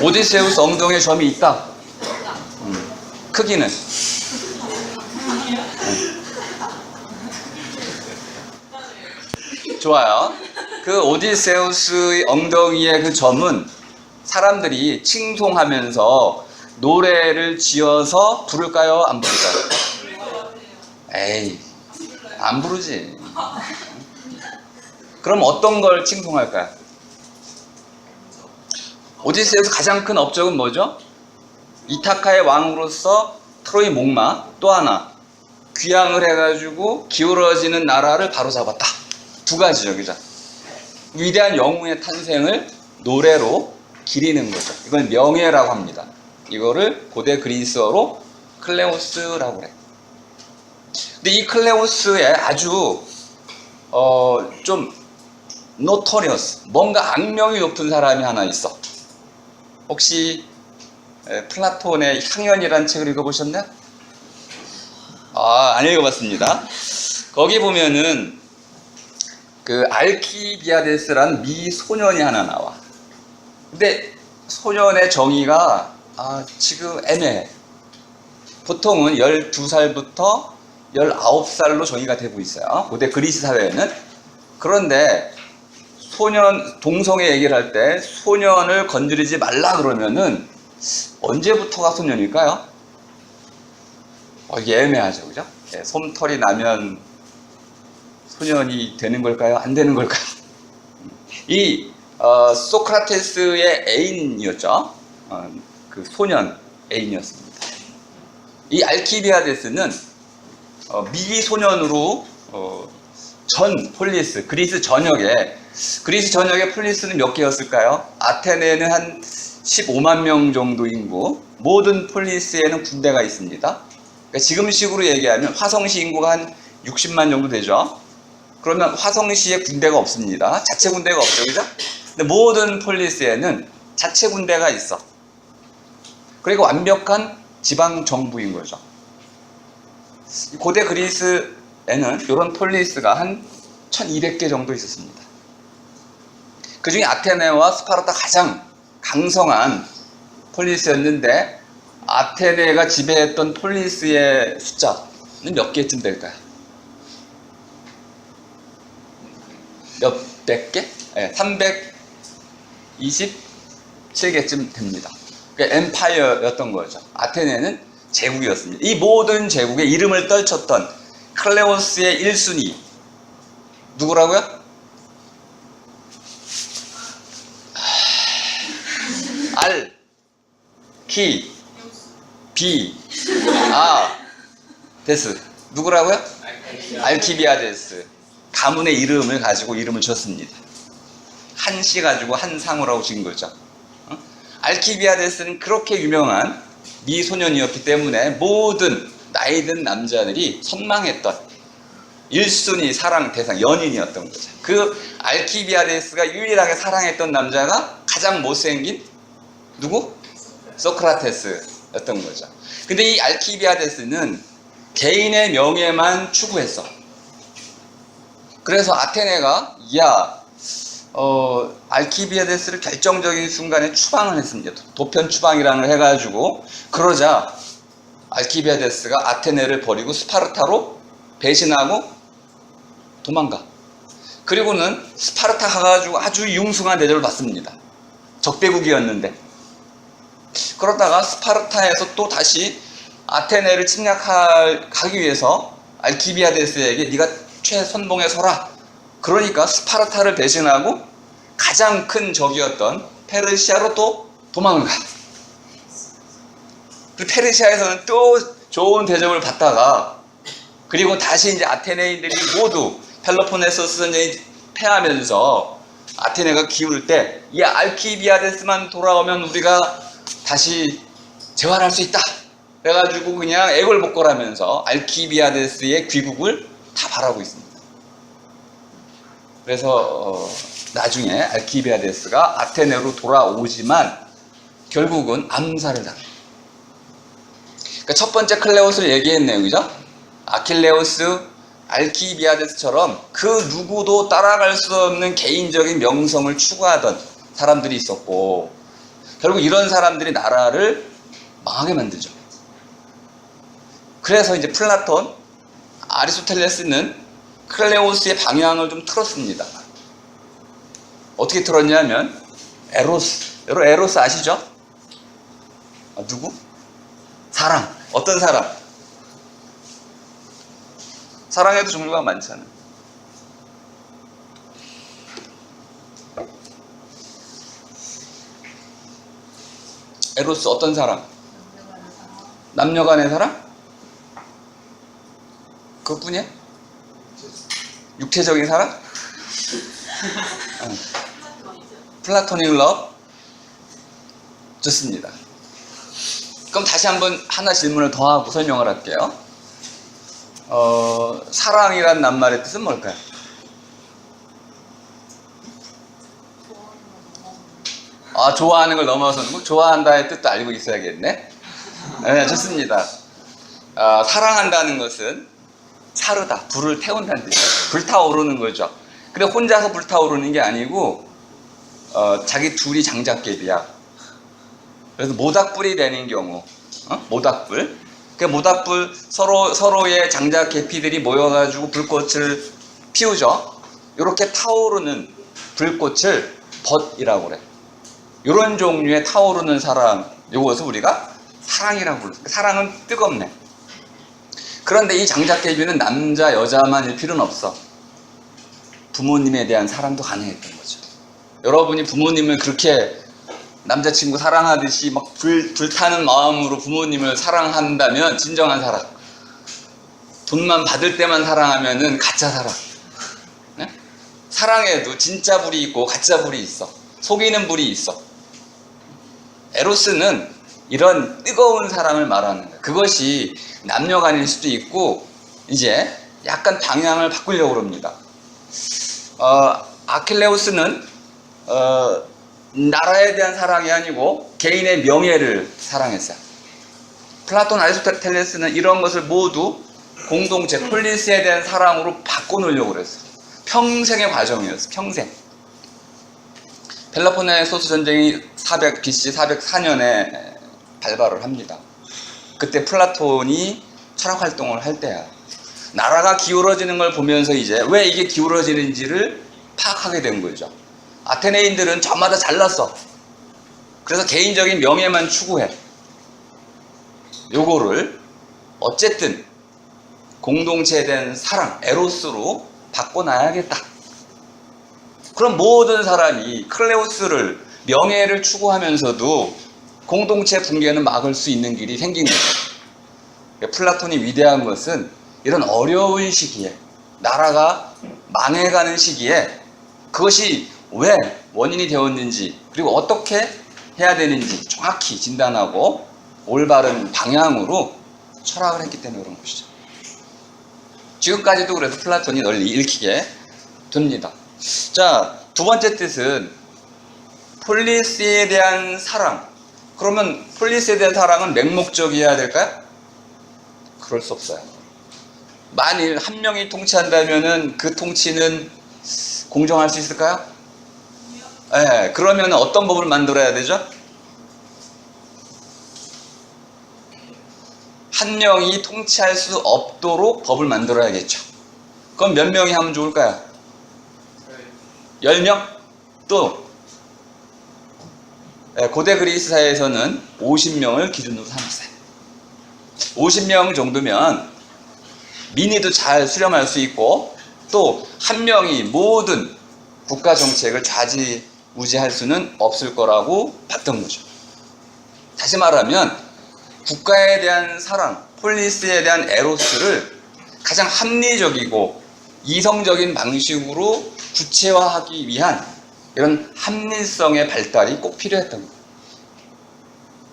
오디세우스 엉덩이에 점이 있다. 크기는 좋아요. 그 오디세우스의 엉덩이의 그 점은 사람들이 칭송하면서 노래를 지어서 부를까요? 안 부를까요? 에이, 안 부르지. 그럼 어떤 걸 칭송할까요? 오디세우스 가장 큰 업적은 뭐죠? 이타카의 왕으로서 트로이 목마, 또 하나 귀향을 해가지고 기울어지는 나라를 바로잡았다. 두 가지죠, 그죠? 위대한 영웅의 탄생을 노래로 기리는 거죠. 이걸 명예라고 합니다. 이거를 고대 그리스어로 클레오스라고 그래. 근데 이 클레오스에 아주 좀 노토리어스, 뭔가 악명이 높은 사람이 하나 있어. 혹시 플라톤의 향연이라는 책을 읽어보셨나요? 안 읽어봤습니다. 거기 보면은 그 알키비아데스라는 미소년이 하나 나와. 근데 소년의 정의가 지금 애매해. 보통은 12살부터 19살로 정의가 되고 있어요. 고대 그리스 사회에는. 그런데 소년, 동성애 얘기를 할 때 소년을 건드리지 말라 그러면은 언제부터가 소년일까요? 이게 애매하죠, 그죠? 솜털이 나면 소년이 되는 걸까요? 안 되는 걸까요? 이 소크라테스의 애인이었죠. 그 소년 애인이었습니다. 이 알키비아데스는 미소년으로 전 폴리스, 그리스 전역에 폴리스는 몇 개였을까요? 아테네는 한 15만 명 정도 인구, 모든 폴리스에는 군대가 있습니다. 그러니까 지금식으로 얘기하면 화성시 인구가 한 60만 정도 되죠. 그러면 화성시에 군대가 없습니다. 자체 군대가 없죠, 그죠? 근데 모든 폴리스에는 자체 군대가 있어. 그리고 완벽한 지방 정부인 거죠. 고대 그리스에는 이런 폴리스가 한 1200개 정도 있었습니다. 그 중에 아테네와 스파르타 가장 강성한 폴리스였는데, 아테네가 지배했던 폴리스의 숫자는 몇 개쯤 될까요? 몇백 개? 네, 327개쯤 됩니다. 그러니까 엠파이어였던 거죠. 아테네는 제국이었습니다. 이 모든 제국의 이름을 떨쳤던 클레오스의 1순위 누구라고요? 알, 키, 비, 데스. 누구라고요? 알키비아데스. 가문의 이름을 가지고 이름을 줬습니다. 한씨 가지고 한상우라고 지은 거죠. 알키비아데스는 그렇게 유명한 미소년이었기 때문에 모든 나이든 남자들이 선망했던 1순위 사랑 대상, 연인이었던 거죠. 그 알키비아데스가 유일하게 사랑했던 남자가 가장 못생긴 누구? 소크라테스였던 거죠. 근데 이 알키비아데스는 개인의 명예만 추구했어. 그래서 아테네가 알키비아데스를 결정적인 순간에 추방을 했습니다. 도편 추방이라는 걸 해가지고, 그러자 알키비아데스가 아테네를 버리고 스파르타로 배신하고 도망가. 그리고는 스파르타 가가지고 아주 융숭한 대접을 받습니다. 적대국이었는데. 그러다가 스파르타에서 또 다시 아테네를 침략하기 위해서 알키비아데스에게 네가 최선봉에 서라. 그러니까 스파르타를 배신하고 가장 큰 적이었던 페르시아로 또 도망을 가. 그 페르시아에서는 또 좋은 대접을 받다가, 그리고 다시 이제 아테네인들이 모두 펠로폰네소스 전쟁이 패하면서 아테네가 기울 때 이 알키비아데스만 돌아오면 우리가 다시 재활할 수 있다. 그래가지고 그냥 애걸복걸하면서 알키비아데스의 귀국을 다 바라고 있습니다. 그래서 나중에 알키비아데스가 아테네로 돌아오지만 결국은 암살을 당해요. 그러니까 첫 번째 클레오스를 얘기했네요, 그죠? 아킬레우스, 알키비아데스처럼 그 누구도 따라갈 수 없는 개인적인 명성을 추구하던 사람들이 있었고, 결국 이런 사람들이 나라를 망하게 만들죠. 그래서 이제 플라톤, 아리스토텔레스는 클레오스의 방향을 좀 틀었습니다. 어떻게 틀었냐면 에로스, 여러분 에로스 아시죠? 누구? 사랑. 어떤 사랑? 사랑에도 종류가 많잖아요. 에로스 어떤 사랑? 남녀 간의 사랑? 그것뿐이야? 육체적인 사랑? 플라토닉 러브? 좋습니다. 그럼 다시 한번 하나 질문을 더 하고 설명을 할게요. 사랑이란 낱말의 뜻은 뭘까요? 좋아하는 걸 넘어서는, 좋아한다의 뜻도 알고 있어야겠네. 네, 좋습니다. 사랑한다는 것은 사르다, 불을 태운다는 뜻이에요. 불타오르는 거죠. 근데 혼자서 불타오르는 게 아니고 자기 둘이 장작개비야. 그래서 모닥불이 되는 경우, 모닥불. 그 모닥불 서로의 장작개피들이 모여가지고 불꽃을 피우죠. 이렇게 타오르는 불꽃을 벗이라고 그래. 이런 종류의 타오르는 사랑, 이것을 우리가 사랑이라고 불러요. 사랑은 뜨겁네. 그런데 이 장작개비는 남자, 여자만일 필요는 없어. 부모님에 대한 사랑도 가능했던 거죠. 여러분이 부모님을 그렇게 남자친구 사랑하듯이 막 불타는 마음으로 부모님을 사랑한다면 진정한 사랑. 돈만 받을 때만 사랑하면은 가짜 사랑. 네? 사랑에도 진짜 불이 있고 가짜 불이 있어. 속이는 불이 있어. 에로스는 이런 뜨거운 사랑을 말하는 거예요. 그것이 남녀간일 수도 있고 이제 약간 방향을 바꾸려고 합니다. 아킬레우스는 나라에 대한 사랑이 아니고 개인의 명예를 사랑했어요. 플라톤, 아리스토텔레스는 이런 것을 모두 공동체, 폴리스에 대한 사랑으로 바꿔놓으려고 그랬어요. 평생의 과정이었어요. 평생. 펠로폰네소스 전쟁이 BC 404년에 발발을 합니다. 그때 플라톤이 철학 활동을 할 때야. 나라가 기울어지는 걸 보면서 이제 왜 이게 기울어지는지를 파악하게 된 거죠. 아테네인들은 저마다 잘났어. 그래서 개인적인 명예만 추구해. 요거를 어쨌든 공동체에 대한 사랑, 에로스로 바꿔놔야겠다. 그럼 모든 사람이 클레오스를, 명예를 추구하면서도 공동체 붕괴는 막을 수 있는 길이 생긴 거죠. 플라톤이 위대한 것은 이런 어려운 시기에, 나라가 망해가는 시기에 그것이 왜 원인이 되었는지, 그리고 어떻게 해야 되는지 정확히 진단하고 올바른 방향으로 철학을 했기 때문에 그런 것이죠. 지금까지도 그래서 플라톤이 널리 읽히게 됩니다. 자, 두 번째 뜻은 폴리스에 대한 사랑. 그러면 폴리스에 대한 사랑은 맹목적이어야 될까요? 그럴 수 없어요. 만일 한 명이 통치한다면은 그 통치는 공정할 수 있을까요? 네, 그러면 어떤 법을 만들어야 되죠? 한 명이 통치할 수 없도록 법을 만들어야겠죠. 그럼 몇 명이 하면 좋을까요? 10명? 또 고대 그리스 사회에서는 50명을 기준으로 삼았어요. 50명 정도면 민의도 잘 수렴할 수 있고 또 한 명이 모든 국가 정책을 좌지우지할 수는 없을 거라고 봤던 거죠. 다시 말하면 국가에 대한 사랑, 폴리스에 대한 에로스를 가장 합리적이고 이성적인 방식으로 구체화하기 위한 이런 합리성의 발달이 꼭 필요했던 거예요.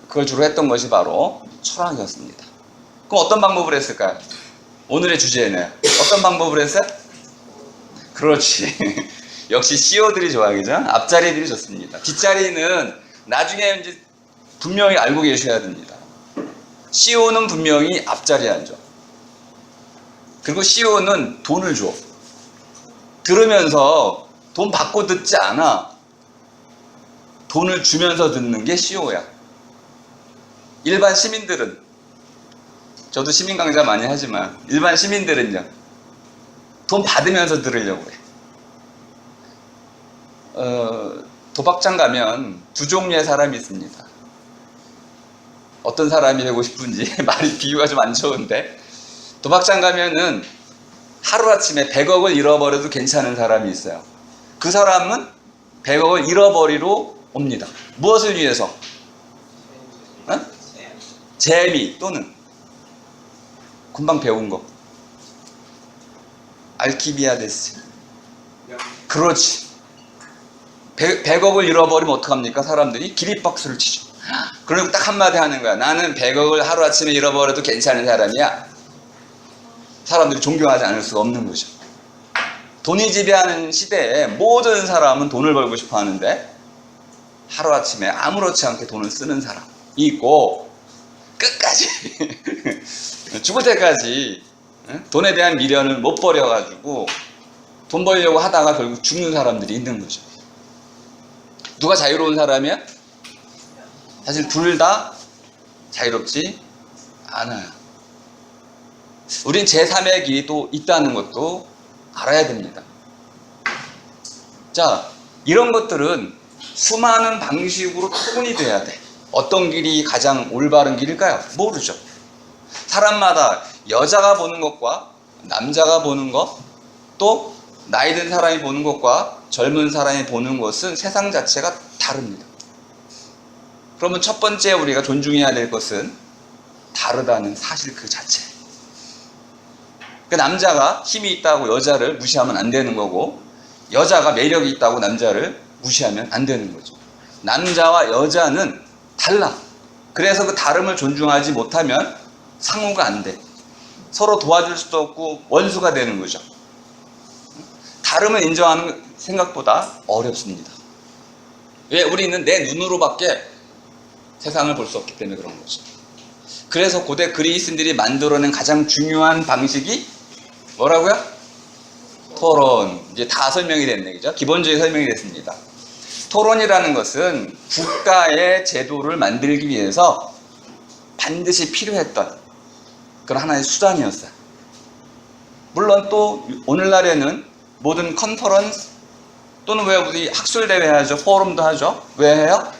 그걸 주로 했던 것이 바로 철학이었습니다. 그럼 어떤 방법을 했을까요? 오늘의 주제는 어떤 방법을 했어요? 그렇지. 역시 CEO들이 좋아, 그죠? 앞자리들이 좋습니다. 뒷자리는 나중에 이제 분명히 알고 계셔야 됩니다. CEO는 분명히 앞자리에 앉아. 그리고 CEO는 돈을 줘. 들으면서 돈 받고 듣지 않아. 돈을 주면서 듣는 게 CO야. 일반 시민들은, 저도 시민 강좌 많이 하지만 일반 시민들은요, 돈 받으면서 들으려고 해. 도박장 가면 두 종류의 사람이 있습니다. 어떤 사람이 되고 싶은지 말이 비유가 좀 안 좋은데, 도박장 가면은 하루아침에 100억을 잃어버려도 괜찮은 사람이 있어요. 그 사람은 100억을 잃어버리러 옵니다. 무엇을 위해서? 어? 재미 또는 금방 배운 거. 알키비아데스. 그렇지. 100억을 잃어버리면 어떡합니까? 사람들이 기립박수를 치죠. 그리고 딱 한마디 하는 거야. 나는 100억을 하루아침에 잃어버려도 괜찮은 사람이야. 사람들이 존경하지 않을 수가 없는 거죠. 돈이 지배하는 시대에 모든 사람은 돈을 벌고 싶어 하는데, 하루아침에 아무렇지 않게 돈을 쓰는 사람이 있고, 끝까지 죽을 때까지 돈에 대한 미련을 못 버려가지고 돈 벌려고 하다가 결국 죽는 사람들이 있는 거죠. 누가 자유로운 사람이야? 사실 둘 다 자유롭지 않아요. 우린 제3의 길이 또 있다는 것도 알아야 됩니다. 자, 이런 것들은 수많은 방식으로 토론이 돼야 돼. 어떤 길이 가장 올바른 길일까요? 모르죠. 사람마다 여자가 보는 것과 남자가 보는 것, 또 나이 든 사람이 보는 것과 젊은 사람이 보는 것은 세상 자체가 다릅니다. 그러면 첫 번째 우리가 존중해야 될 것은 다르다는 사실 그 자체. 그 남자가 힘이 있다고 여자를 무시하면 안 되는 거고, 여자가 매력이 있다고 남자를 무시하면 안 되는 거죠. 남자와 여자는 달라. 그래서 그 다름을 존중하지 못하면 상호가 안 돼. 서로 도와줄 수도 없고 원수가 되는 거죠. 다름을 인정하는 생각보다 어렵습니다. 왜? 우리는 내 눈으로밖에 세상을 볼 수 없기 때문에 그런 거죠. 그래서 고대 그리스인들이 만들어낸 가장 중요한 방식이 뭐라고요? 토론. 이제 다 설명이 됐네, 그죠? 기본적인 설명이 됐습니다. 토론이라는 것은 국가의 제도를 만들기 위해서 반드시 필요했던 그런 하나의 수단이었어요. 물론 또 오늘날에는 모든 컨퍼런스 또는 왜 우리 학술대회 하죠? 포럼도 하죠? 왜 해요?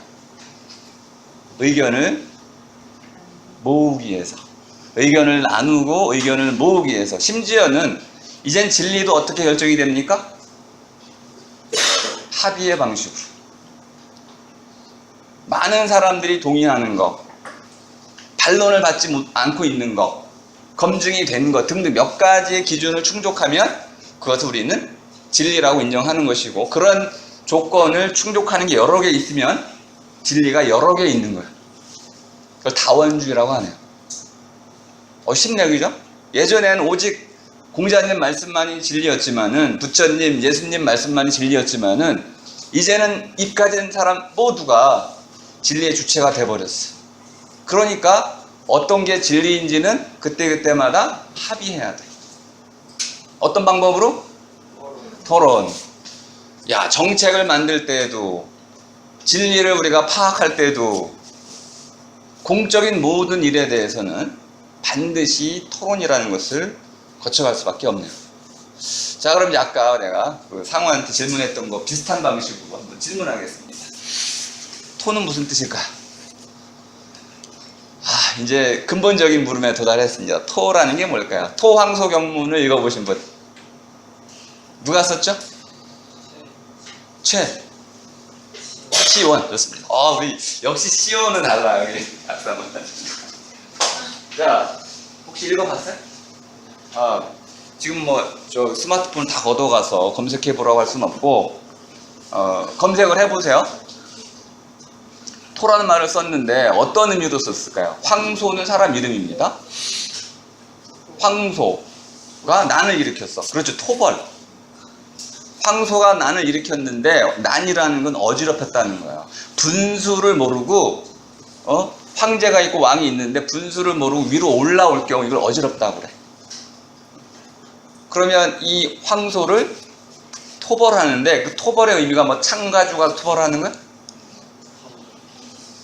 의견을 모으기 위해서. 의견을 나누고 의견을 모으기 위해서. 심지어는 이젠 진리도 어떻게 결정이 됩니까? 합의의 방식으로. 많은 사람들이 동의하는 거, 반론을 받지 않고 있는 거, 검증이 된 것 등등 몇 가지의 기준을 충족하면 그것을 우리는 진리라고 인정하는 것이고, 그런 조건을 충족하는 게 여러 개 있으면 진리가 여러 개 있는 거예요. 그걸 다원주의라고 하네요. 쉽네요, 그죠? 예전에는 오직 공자님 말씀만이 진리였지만은, 부처님, 예수님 말씀만이 진리였지만은, 이제는 입 가진 사람 모두가 진리의 주체가 돼버렸어요. 그러니까 어떤 게 진리인지는 그때그때마다 합의해야 돼. 어떤 방법으로? 토론. 야, 정책을 만들 때에도, 진리를 우리가 파악할 때도, 공적인 모든 일에 대해서는 반드시 토론이라는 것을 거쳐갈 수밖에 없네요. 자, 그럼 이제 아까 내가 그 상호한테 질문했던 거 비슷한 방식으로 한번 질문하겠습니다. 토는 무슨 뜻일까요? 이제 근본적인 물음에 도달했습니다. 토라는 게 뭘까요? 토황소경문을 읽어보신 분 누가 썼죠? 시원. 좋습니다. 우리 역시 시원은 달라요. 여기 악사만. 자, 혹시 읽어봤어요? 지금 저 스마트폰 다 걷어가서 검색해 보라고 할 수는 없고, 검색을 해보세요. 토라는 말을 썼는데 어떤 의미로 썼을까요? 황소는 사람 이름입니다. 황소가 난을 일으켰어. 그렇죠. 토벌. 황소가 난을 일으켰는데, 난이라는 건 어지럽혔다는 거예요. 분수를 모르고, 황제가 있고 왕이 있는데 분수를 모르고 위로 올라올 경우 이걸 어지럽다고 그래. 그러면 이 황소를 토벌하는데, 그 토벌의 의미가 창가주가 토벌하는 거야?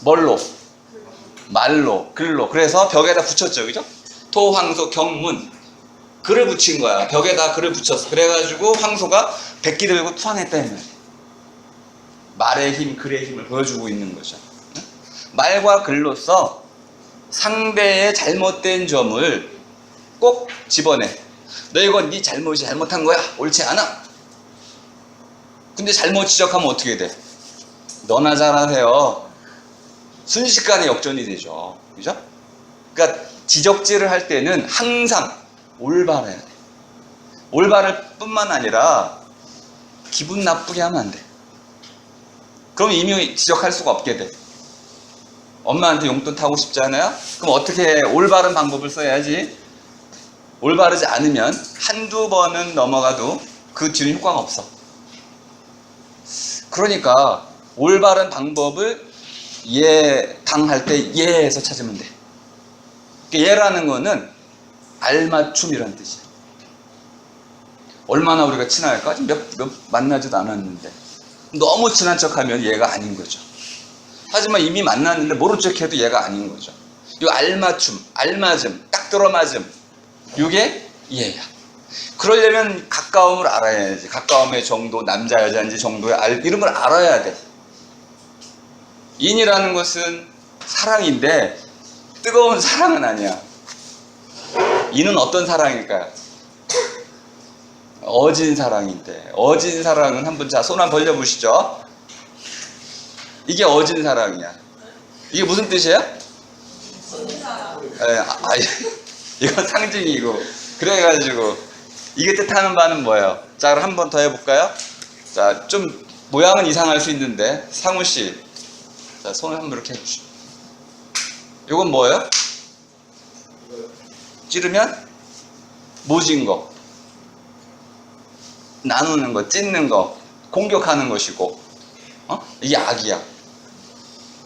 뭘로? 말로, 글로. 그래서 벽에다 붙였죠, 그죠? 토, 황소, 경문. 글을 붙인 거야. 벽에다 글을 붙였어. 그래가지고 황소가 백기 들고 투항했다 이 말이야. 말의 힘, 글의 힘을 보여주고 있는 거죠. 말과 글로써 상대의 잘못된 점을 꼭 집어내. 너 이건 네 잘못이 잘못한 거야. 옳지 않아. 근데 잘못 지적하면 어떻게 돼? 너나 잘하세요. 순식간에 역전이 되죠. 그죠? 그러니까 지적질을 할 때는 항상 올바라야 돼. 올바를 뿐만 아니라 기분 나쁘게 하면 안 돼. 그럼 이미 지적할 수가 없게 돼. 엄마한테 용돈 타고 싶잖아요? 그럼 어떻게 올바른 방법을 써야지? 올바르지 않으면 한두 번은 넘어가도 그 뒤는 효과가 없어. 그러니까 올바른 방법을 당할 때 예에서 찾으면 돼. 예라는 거는 알맞춤이라는 뜻이야. 얼마나 우리가 친할까? 몇 만나지도 않았는데 너무 친한 척하면 얘가 아닌 거죠. 하지만 이미 만났는데 모른 척해도 얘가 아닌 거죠. 이 알맞춤, 알맞음, 딱 들어맞음, 이게 예야. 그러려면 가까움을 알아야지. 가까움의 정도, 남자 여자인지 정도의 이런 걸 알아야 돼. 인이라는 것은 사랑인데 뜨거운 사랑은 아니야. 인은 어떤 사랑일까요? 어진 사랑인데, 어진 사랑은 한번 자 손 한번 벌려보시죠. 이게 어진 사랑이야. 이게 무슨 뜻이에요? 이건 상징이고. 그래가지고 이게 뜻하는 바는 뭐예요? 자, 그럼 한 번 더 해볼까요? 자, 좀 모양은 이상할 수 있는데 상우 씨, 자 손을 한번 이렇게 해주시죠. 이건 뭐예요? 찌르면 모진 거, 나누는 거, 찢는 거, 공격하는 것이고, 이게 악이야.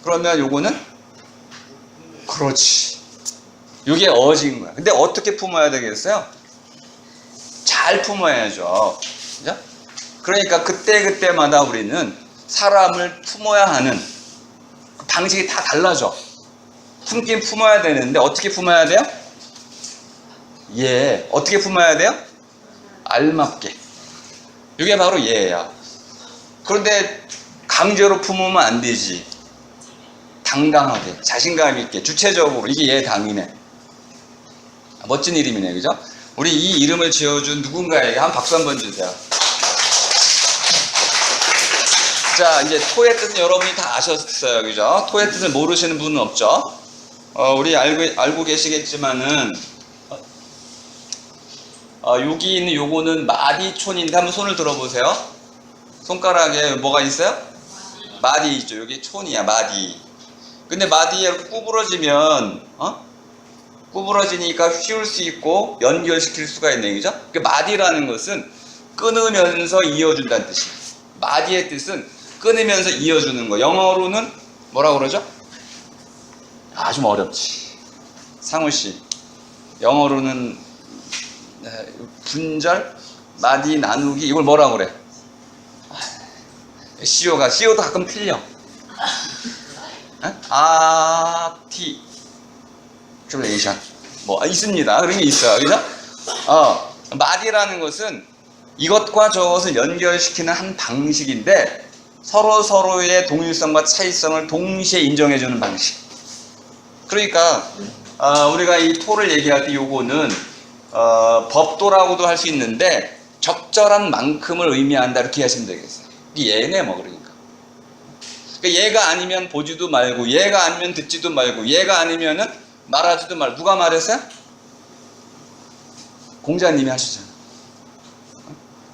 그러면 요거는 그렇지. 이게 어진 거야. 근데 어떻게 품어야 되겠어요? 잘 품어야죠. 그죠? 그러니까 그때마다 우리는 사람을 품어야 하는 그 방식이 다 달라져. 품긴 품어야 되는데 어떻게 품어야 돼요? 예. 어떻게 품어야 돼요? 알맞게. 이게 바로 예야. 그런데 강제로 품으면 안 되지. 당당하게, 자신감 있게, 주체적으로. 이게 예 당이네. 멋진 이름이네, 그죠? 우리 이 이름을 지어준 누군가에게 한 박수 한번 주세요. 자, 이제 토의 뜻은 여러분이 다 아셨어요, 그죠? 토의 뜻을 모르시는 분은 없죠? 우리 알고 계시겠지만은, 여기 있는 요거는 마디촌인데 한번 손을 들어보세요. 손가락에 뭐가 있어요? 마디 있죠. 여기 촌이야, 마디. 근데 마디에 이렇게 구부러지면, 구부러지니까 휘울 수 있고 연결시킬 수가 있네, 그죠? 그 마디라는 것은 끊으면서 이어준다는 뜻이에요. 마디의 뜻은 끊으면서 이어주는 거. 영어로는 뭐라고 그러죠? 좀 어렵지. 상우 씨, 영어로는 분절, 마디 나누기, 이걸 뭐라고 그래? CO도 가끔 틀려. 아티큘레이션 뭐 있습니다. 그런 게 있어요. 그죠? 마디라는 것은 이것과 저것을 연결시키는 한 방식인데 서로의 동일성과 차이성을 동시에 인정해주는 방식. 그러니까 우리가 이 토를 얘기할 때 요거는 법도라고도 할 수 있는데 적절한 만큼을 의미한다 이렇게 하시면 되겠어요. 이게 예네 뭐. 그러니까 얘가 아니면 보지도 말고, 얘가 아니면 듣지도 말고, 얘가 아니면은 말하지도 말고. 누가 말했어요? 공자님이 하시잖아.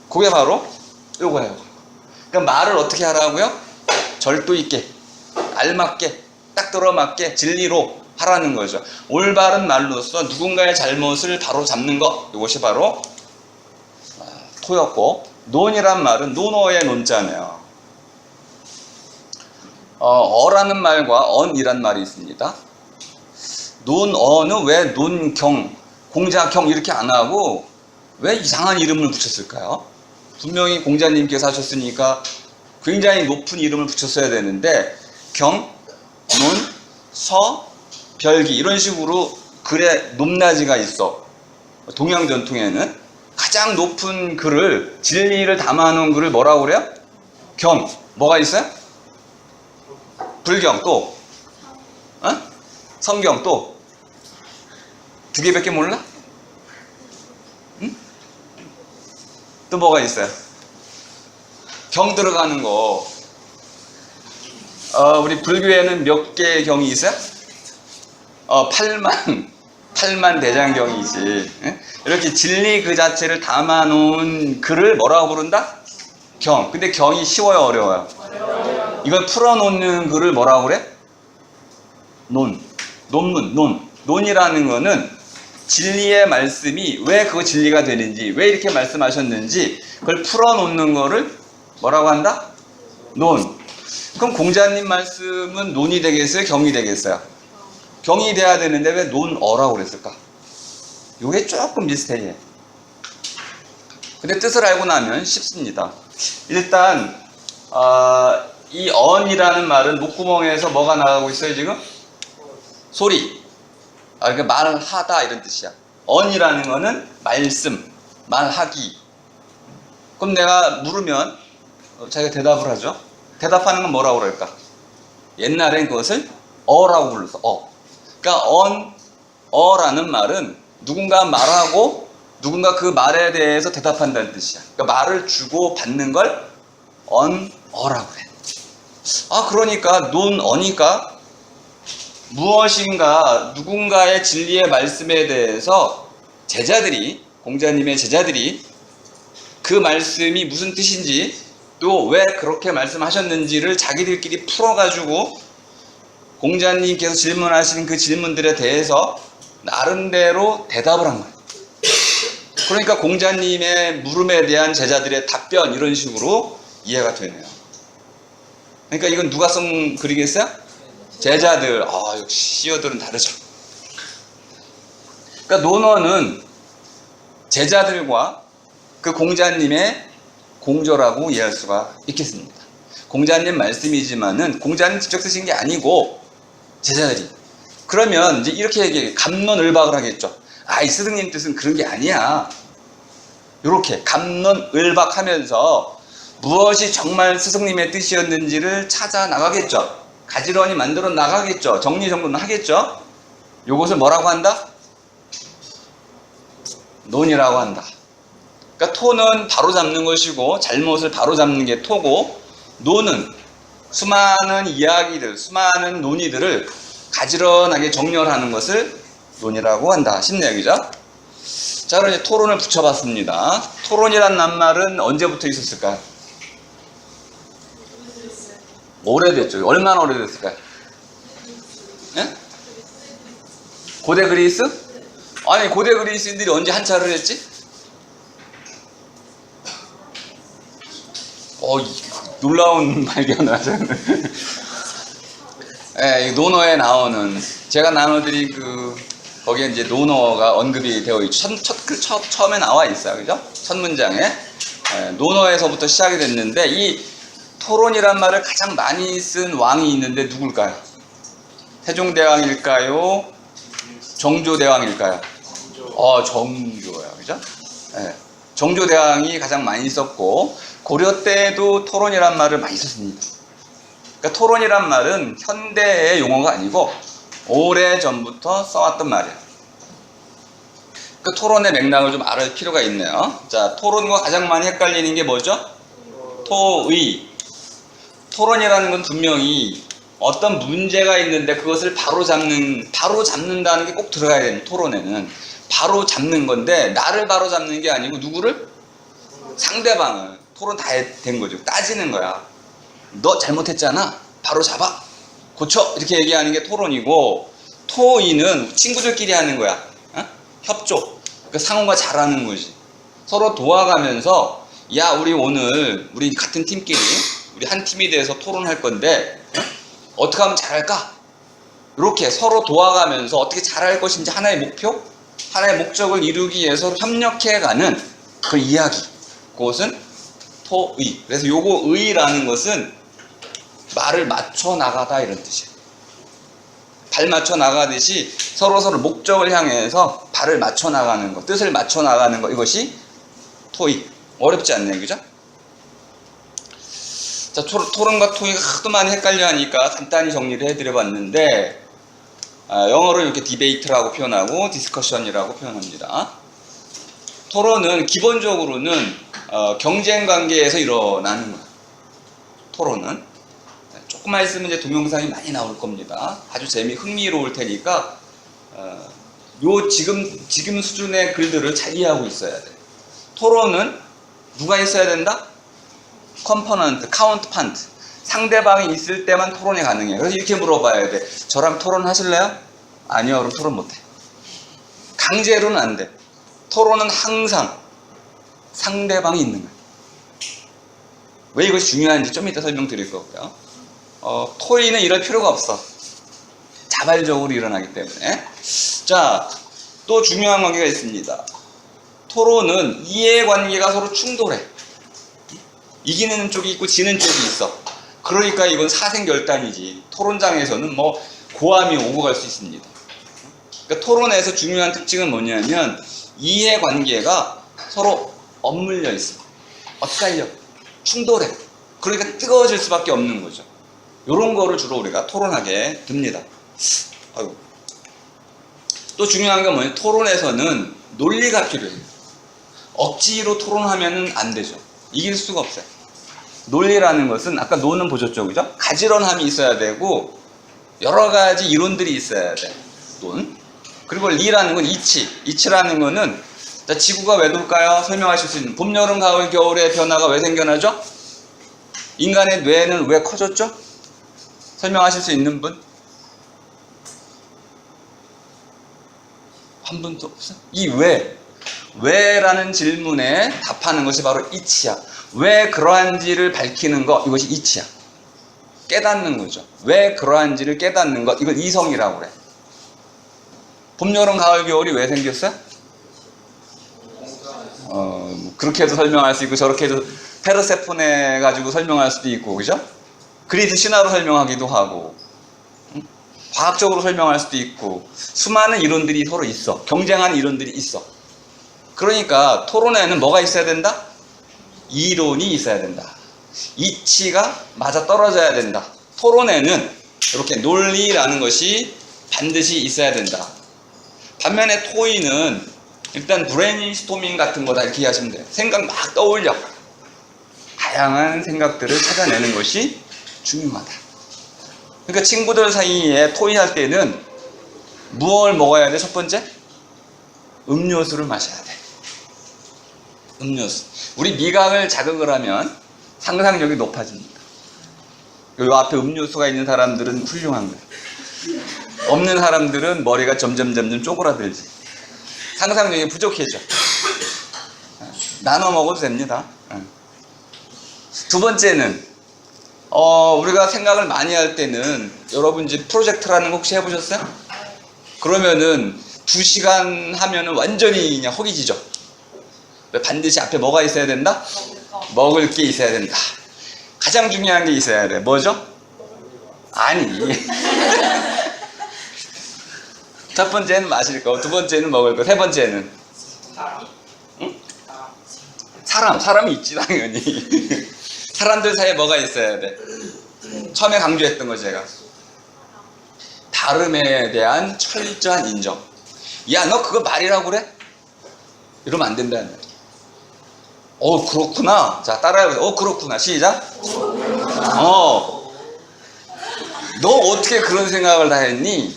그게 바로 요거예요. 그러니까 말을 어떻게 하라고요? 절도 있게, 알맞게, 딱 들어맞게, 진리로 하라는 거죠. 올바른 말로써 누군가의 잘못을 바로 잡는 것, 이것이 바로 토였고, 논이란 말은 논어의 논자네요. 어라는 말과 언이란 말이 있습니다. 논어는 왜 논경, 공자경 이렇게 안 하고 왜 이상한 이름을 붙였을까요? 분명히 공자님께서 하셨으니까 굉장히 높은 이름을 붙였어야 되는데 경, 논, 서, 별기 이런 식으로 글의 높낮이가 있어. 동양 전통에는 가장 높은 글을 진리를 담아놓은 글을 뭐라고 그래요? 경. 뭐가 있어요? 불경 또 어? 성경 또 두 개밖에 몰라? 응? 또 뭐가 있어요? 경 들어가는 거. 우리 불교에는 몇 개의 경이 있어요? 8만 대장경이지. 예? 이렇게 진리 그 자체를 담아놓은 글을 뭐라고 부른다? 경. 근데 경이 쉬워요, 어려워요? 이걸 풀어놓는 글을 뭐라고 그래? 논. 논문, 논. 논이라는 거는 진리의 말씀이 왜 그거 진리가 되는지, 왜 이렇게 말씀하셨는지, 그걸 풀어놓는 거를 뭐라고 한다? 논. 그럼 공자님 말씀은 논이 되겠어요? 경이 되겠어요? 경이 돼야 되는데 왜 논어라고 그랬을까? 이게 조금 비슷해. 근데 뜻을 알고 나면 쉽습니다. 일단 이 언이라는 말은 목구멍에서 뭐가 나가고 있어요 지금? 소리. 그러니까 말을 하다 이런 뜻이야. 언이라는 거는 말씀, 말하기. 그럼 내가 물으면 자기가 대답을 하죠. 대답하는 건 뭐라고 그럴까? 옛날엔 그것을 어라고 불렀어. 그러니까 어라는 말은 누군가 말하고 누군가 그 말에 대해서 대답한다는 뜻이야. 그러니까 말을 주고 받는 걸 어라고 그래. 그러니까 논어니까 무엇인가 누군가의 진리의 말씀에 대해서 제자들이, 공자님의 제자들이 그 말씀이 무슨 뜻인지 또 왜 그렇게 말씀하셨는지를 자기들끼리 풀어가지고 공자님께서 질문하신 그 질문들에 대해서 나름대로 대답을 한 거예요. 그러니까 공자님의 물음에 대한 제자들의 답변 이런 식으로 이해가 되네요. 그러니까 이건 누가 쓴 글이겠어요? 제자들. 역시 시어들은 다르죠. 그러니까 논어는 제자들과 그 공자님의 공조라고 이해할 수가 있겠습니다. 공자님 말씀이지만은 공자님 직접 쓰신 게 아니고 제자들이. 그러면 이제 이렇게 얘기해. 갑론을박을 하겠죠. 이 스승님 뜻은 그런 게 아니야. 이렇게 갑론을박하면서 무엇이 정말 스승님의 뜻이었는지를 찾아 나가겠죠. 가지런히 만들어 나가겠죠. 정리정돈을 하겠죠. 이것을 뭐라고 한다? 논이라고 한다. 그러니까 토는 바로잡는 것이고 잘못을 바로잡는 게 토고, 논은 수많은 이야기들, 수많은 논의들을 가지런하게 정렬하는 것을 논이라고 한다. 쉽네요, 그죠? 자, 그럼 이제 토론을 붙여봤습니다. 토론이란 낱말은 언제부터 있었을까요? 오래됐죠. 얼마나 오래됐을까요? 예? 고대 그리스? 아니, 고대 그리스인들이 언제 한자를 했지? 놀라운 발견을 하셨네. 이 논어에 나오는, 제가 나눠드린 거기에 이제 논어가 언급이 되어 있죠. 처음에 나와 있어요. 그죠? 첫 문장에. 논어에서부터 시작이 됐는데, 이 토론이란 말을 가장 많이 쓴 왕이 있는데 누굴까요? 세종대왕일까요? 정조대왕일까요? 정조예요. 그죠? 정조대왕이 가장 많이 썼고, 고려 때도 토론이란 말을 많이 썼습니다. 그러니까 토론이란 말은 현대의 용어가 아니고 오래전부터 써왔던 말이에요. 그 토론의 맥락을 좀 알을 필요가 있네요. 자, 토론과 가장 많이 헷갈리는 게 뭐죠? 토의. 토론이라는 건 분명히 어떤 문제가 있는데 그것을 바로 잡는다는 게 꼭 들어가야 됩니다. 토론에는. 바로 잡는 건데, 나를 바로 잡는 게 아니고 누구를? 상대방을. 토론 다 된 거죠. 따지는 거야. 너 잘못했잖아. 바로 잡아. 고쳐. 이렇게 얘기하는 게 토론이고, 토의는 친구들끼리 하는 거야. 협조. 그 상호가 잘하는 거지. 서로 도와가면서, 야, 우리 같은 팀끼리, 우리 한 팀이 돼서 토론할 건데, 어떻게 하면 잘할까? 이렇게 서로 도와가면서 어떻게 잘할 것인지 하나의 목표, 하나의 목적을 이루기 위해서 협력해가는 그 이야기. 그것은 토의. 그래서 요거 의라는 것은 말을 맞춰 나가다 이런 뜻이에요. 발 맞춰 나가듯이 서로 목적을 향해서 발을 맞춰 나가는 것, 뜻을 맞춰 나가는 것, 이것이 토익. 어렵지 않네요, 그죠? 자, 토론과 토익 하도 많이 헷갈려 하니까 간단히 정리를 해드려 봤는데, 영어로 이렇게 디베이트라고 표현하고 디스커션이라고 표현합니다. 토론은 기본적으로는 경쟁 관계에서 일어나는 거예요. 토론은 조금만 있으면 이제 동영상이 많이 나올 겁니다. 아주 흥미로울 테니까 요 지금 수준의 글들을 잘 이해하고 있어야 돼. 토론은 누가 있어야 된다? 컴포넌트, 카운트판트. 상대방이 있을 때만 토론이 가능해요. 그래서 이렇게 물어봐야 돼. 저랑 토론하실래요? 아니요. 그럼 토론 못해. 강제로는 안 돼. 토론은 항상 상대방이 있는 거예요. 왜 이것이 중요한지 좀 이따 설명드릴 거고요. 토의는 이럴 필요가 없어. 자발적으로 일어나기 때문에. 자, 또 중요한 관계가 있습니다. 토론은 이해관계가 서로 충돌해. 이기는 쪽이 있고 지는 쪽이 있어. 그러니까 이건 사생결단이지. 토론장에서는 뭐 고함이 오고 갈 수 있습니다. 그러니까 토론에서 중요한 특징은 뭐냐면 이해관계가 서로 엇물려 있어. 엇갈려. 충돌해. 그러니까 뜨거워질 수밖에 없는 거죠. 이런 거를 주로 우리가 토론하게 됩니다. 또 중요한 건 뭐냐면 토론에서는 논리가 필요해요. 억지로 토론하면 안 되죠. 이길 수가 없어요. 논리라는 것은 아까 노는 보셨죠, 그죠? 가지런함이 있어야 되고 여러 가지 이론들이 있어야 돼. 논. 그리고 리라는 건 이치. 이치라는 거는 자, 지구가 왜 돌까요? 설명하실 수 있는. 봄, 여름, 가을, 겨울의 변화가 왜 생겨나죠? 인간의 뇌는 왜 커졌죠? 설명하실 수 있는 분? 한 분도 없어요? 이 왜라는 질문에 답하는 것이 바로 이치야. 왜 그러한지를 밝히는 것, 이것이 이치야. 깨닫는 거죠. 왜 그러한지를 깨닫는 것, 이걸 이성이라고 그래. 봄, 여름, 가을, 겨울이 왜 생겼어요? 그렇게 해도 설명할 수 있고 저렇게 해도 페르세포네 가지고 설명할 수도 있고, 그죠? 그리스 신화로 설명하기도 하고 과학적으로 설명할 수도 있고 수많은 이론들이 서로 있어. 경쟁하는 이론들이 있어. 그러니까 토론에는 뭐가 있어야 된다? 이론이 있어야 된다. 이치가 맞아 떨어져야 된다. 토론에는 이렇게 논리라는 것이 반드시 있어야 된다. 반면에 토의는 일단 브레인스토밍 같은 거다 이렇게 이해하시면 돼요. 생각 막 떠올려. 다양한 생각들을 찾아내는 것이 중요하다. 그러니까 친구들 사이에 토의할 때는 무엇을 먹어야 돼? 첫 번째? 음료수를 마셔야 돼. 음료수. 우리 미각을 자극을 하면 상상력이 높아집니다. 요 앞에 음료수가 있는 사람들은 훌륭한 거예요. 없는 사람들은 머리가 점점 쪼그라들지. 상상력이 부족해져. 나눠 먹어도 됩니다. 두 번째는 우리가 생각을 많이 할 때는 여러분 이제 프로젝트라는 거 혹시 해보셨어요? 그러면은 2시간 하면은 완전히 그냥 허기지죠. 반드시 앞에 뭐가 있어야 된다? 먹을 게 있어야 된다. 가장 중요한 게 있어야 돼. 뭐죠? 아니. 첫 번째는 마실 거, 두 번째는 먹을 거, 세 번째는 응? 사람이 있지 당연히. 사람들 사이에 뭐가 있어야 돼? 처음에 강조했던 거 제가 다름에 대한 철저한 인정. 야, 너 그거 말이라고 그래? 이러면 안 된다는 거야. 그렇구나. 자, 따라해보세요. 그렇구나. 시작. 너 어떻게 그런 생각을 다 했니?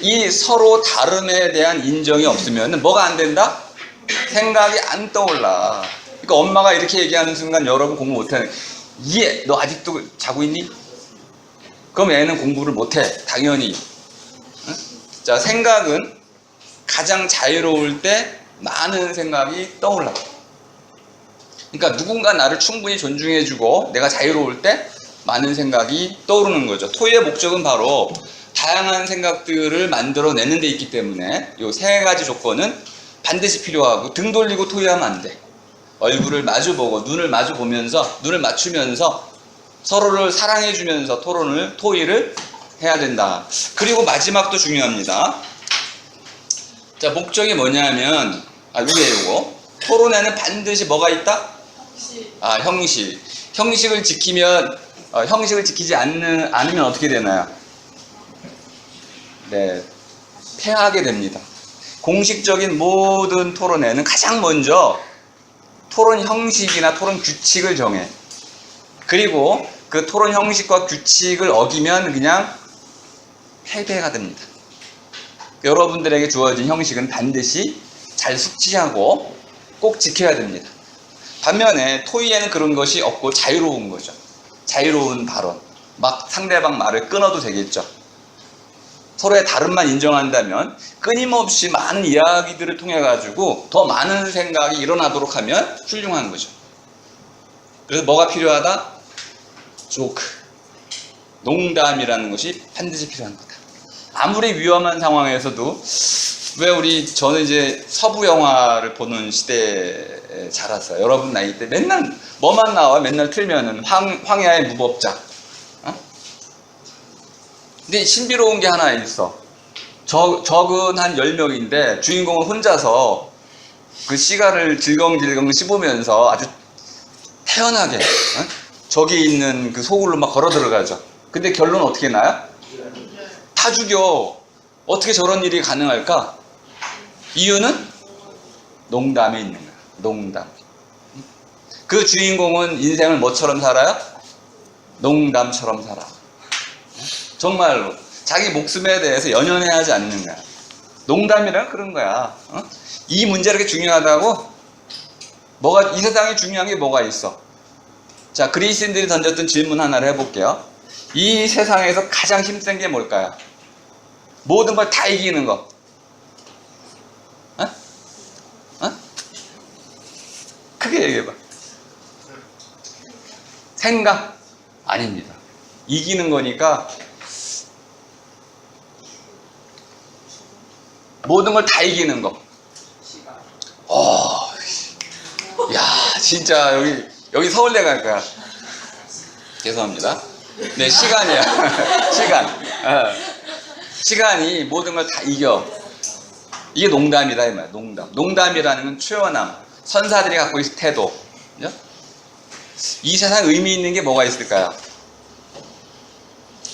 이 서로 다름에 대한 인정이 없으면 뭐가 안 된다? 생각이 안 떠올라. 그러니까 엄마가 이렇게 얘기하는 순간 여러분 공부 못하는. 너 아직도 자고 있니? 그럼 애는 공부를 못해. 당연히. 응? 자, 생각은 가장 자유로울 때 많은 생각이 떠올라. 그러니까 누군가 나를 충분히 존중해주고 내가 자유로울 때 많은 생각이 떠오르는 거죠. 토의의 목적은 바로 다양한 생각들을 만들어내는 데 있기 때문에 이 세 가지 조건은 반드시 필요하고 등 돌리고 토의하면 안 돼. 얼굴을 마주보고 눈을 마주보면서 눈을 맞추면서 서로를 사랑해주면서 토의를 해야 된다. 그리고 마지막도 중요합니다. 자, 목적이 뭐냐면, 요거. 토론에는 반드시 뭐가 있다? 형식. 형식을 지키면, 형식을 지키지 않으면 어떻게 되나요? 네, 패하게 됩니다. 공식적인 모든 토론에는 가장 먼저 토론 형식이나 토론 규칙을 정해. 그리고 그 토론 형식과 규칙을 어기면 그냥 패배가 됩니다. 여러분들에게 주어진 형식은 반드시 잘 숙지하고 꼭 지켜야 됩니다. 반면에 토의에는 그런 것이 없고 자유로운 거죠. 자유로운 발언. 막 상대방 말을 끊어도 되겠죠. 서로의 다름만 인정한다면 끊임없이 많은 이야기들을 통해 가지고 더 많은 생각이 일어나도록 하면 훌륭한 거죠. 그래서 뭐가 필요하다? 조크, 농담이라는 것이 반드시 필요한 거다. 아무리 위험한 상황에서도 저는 이제 서부 영화를 보는 시대에 자랐어요. 여러분 나이 때 맨날 뭐만 나와 맨날 틀면은 황야의 무법자. 근데 신비로운 게 하나 있어. 적은 한 10명인데 주인공은 혼자서 그 시가를 질겅질겅 씹으면서 아주 태연하게 저기 있는 그 소굴로 막 걸어 들어가죠. 근데 결론은 어떻게 나요? 다 죽여. 어떻게 저런 일이 가능할까? 이유는 농담에 있는 거야. 농담. 그 주인공은 인생을 뭐처럼 살아요? 농담처럼 살아. 정말로 자기 목숨에 대해서 연연해 하지 않는 거야. 농담이란 그런 거야. 이 문제가 이렇게 중요하다고? 이 세상에 중요한 게 뭐가 있어? 자, 그리스인들이 던졌던 질문 하나를 해볼게요. 이 세상에서 가장 힘센 게 뭘까요? 모든 걸 다 이기는 거. 크게 얘기해봐. 생각? 아닙니다. 이기는 거니까 모든 걸 다 이기는 거. 야, 진짜 여기 서울대 갈 거야. 죄송합니다. 네, 시간이야. 시간이 모든 걸 다 이겨. 이게 농담이다 이 말이야. 농담이라는 건 초연함. 선사들이 갖고 있을 태도. 그죠? 이 세상 의미 있는 게 뭐가 있을까요?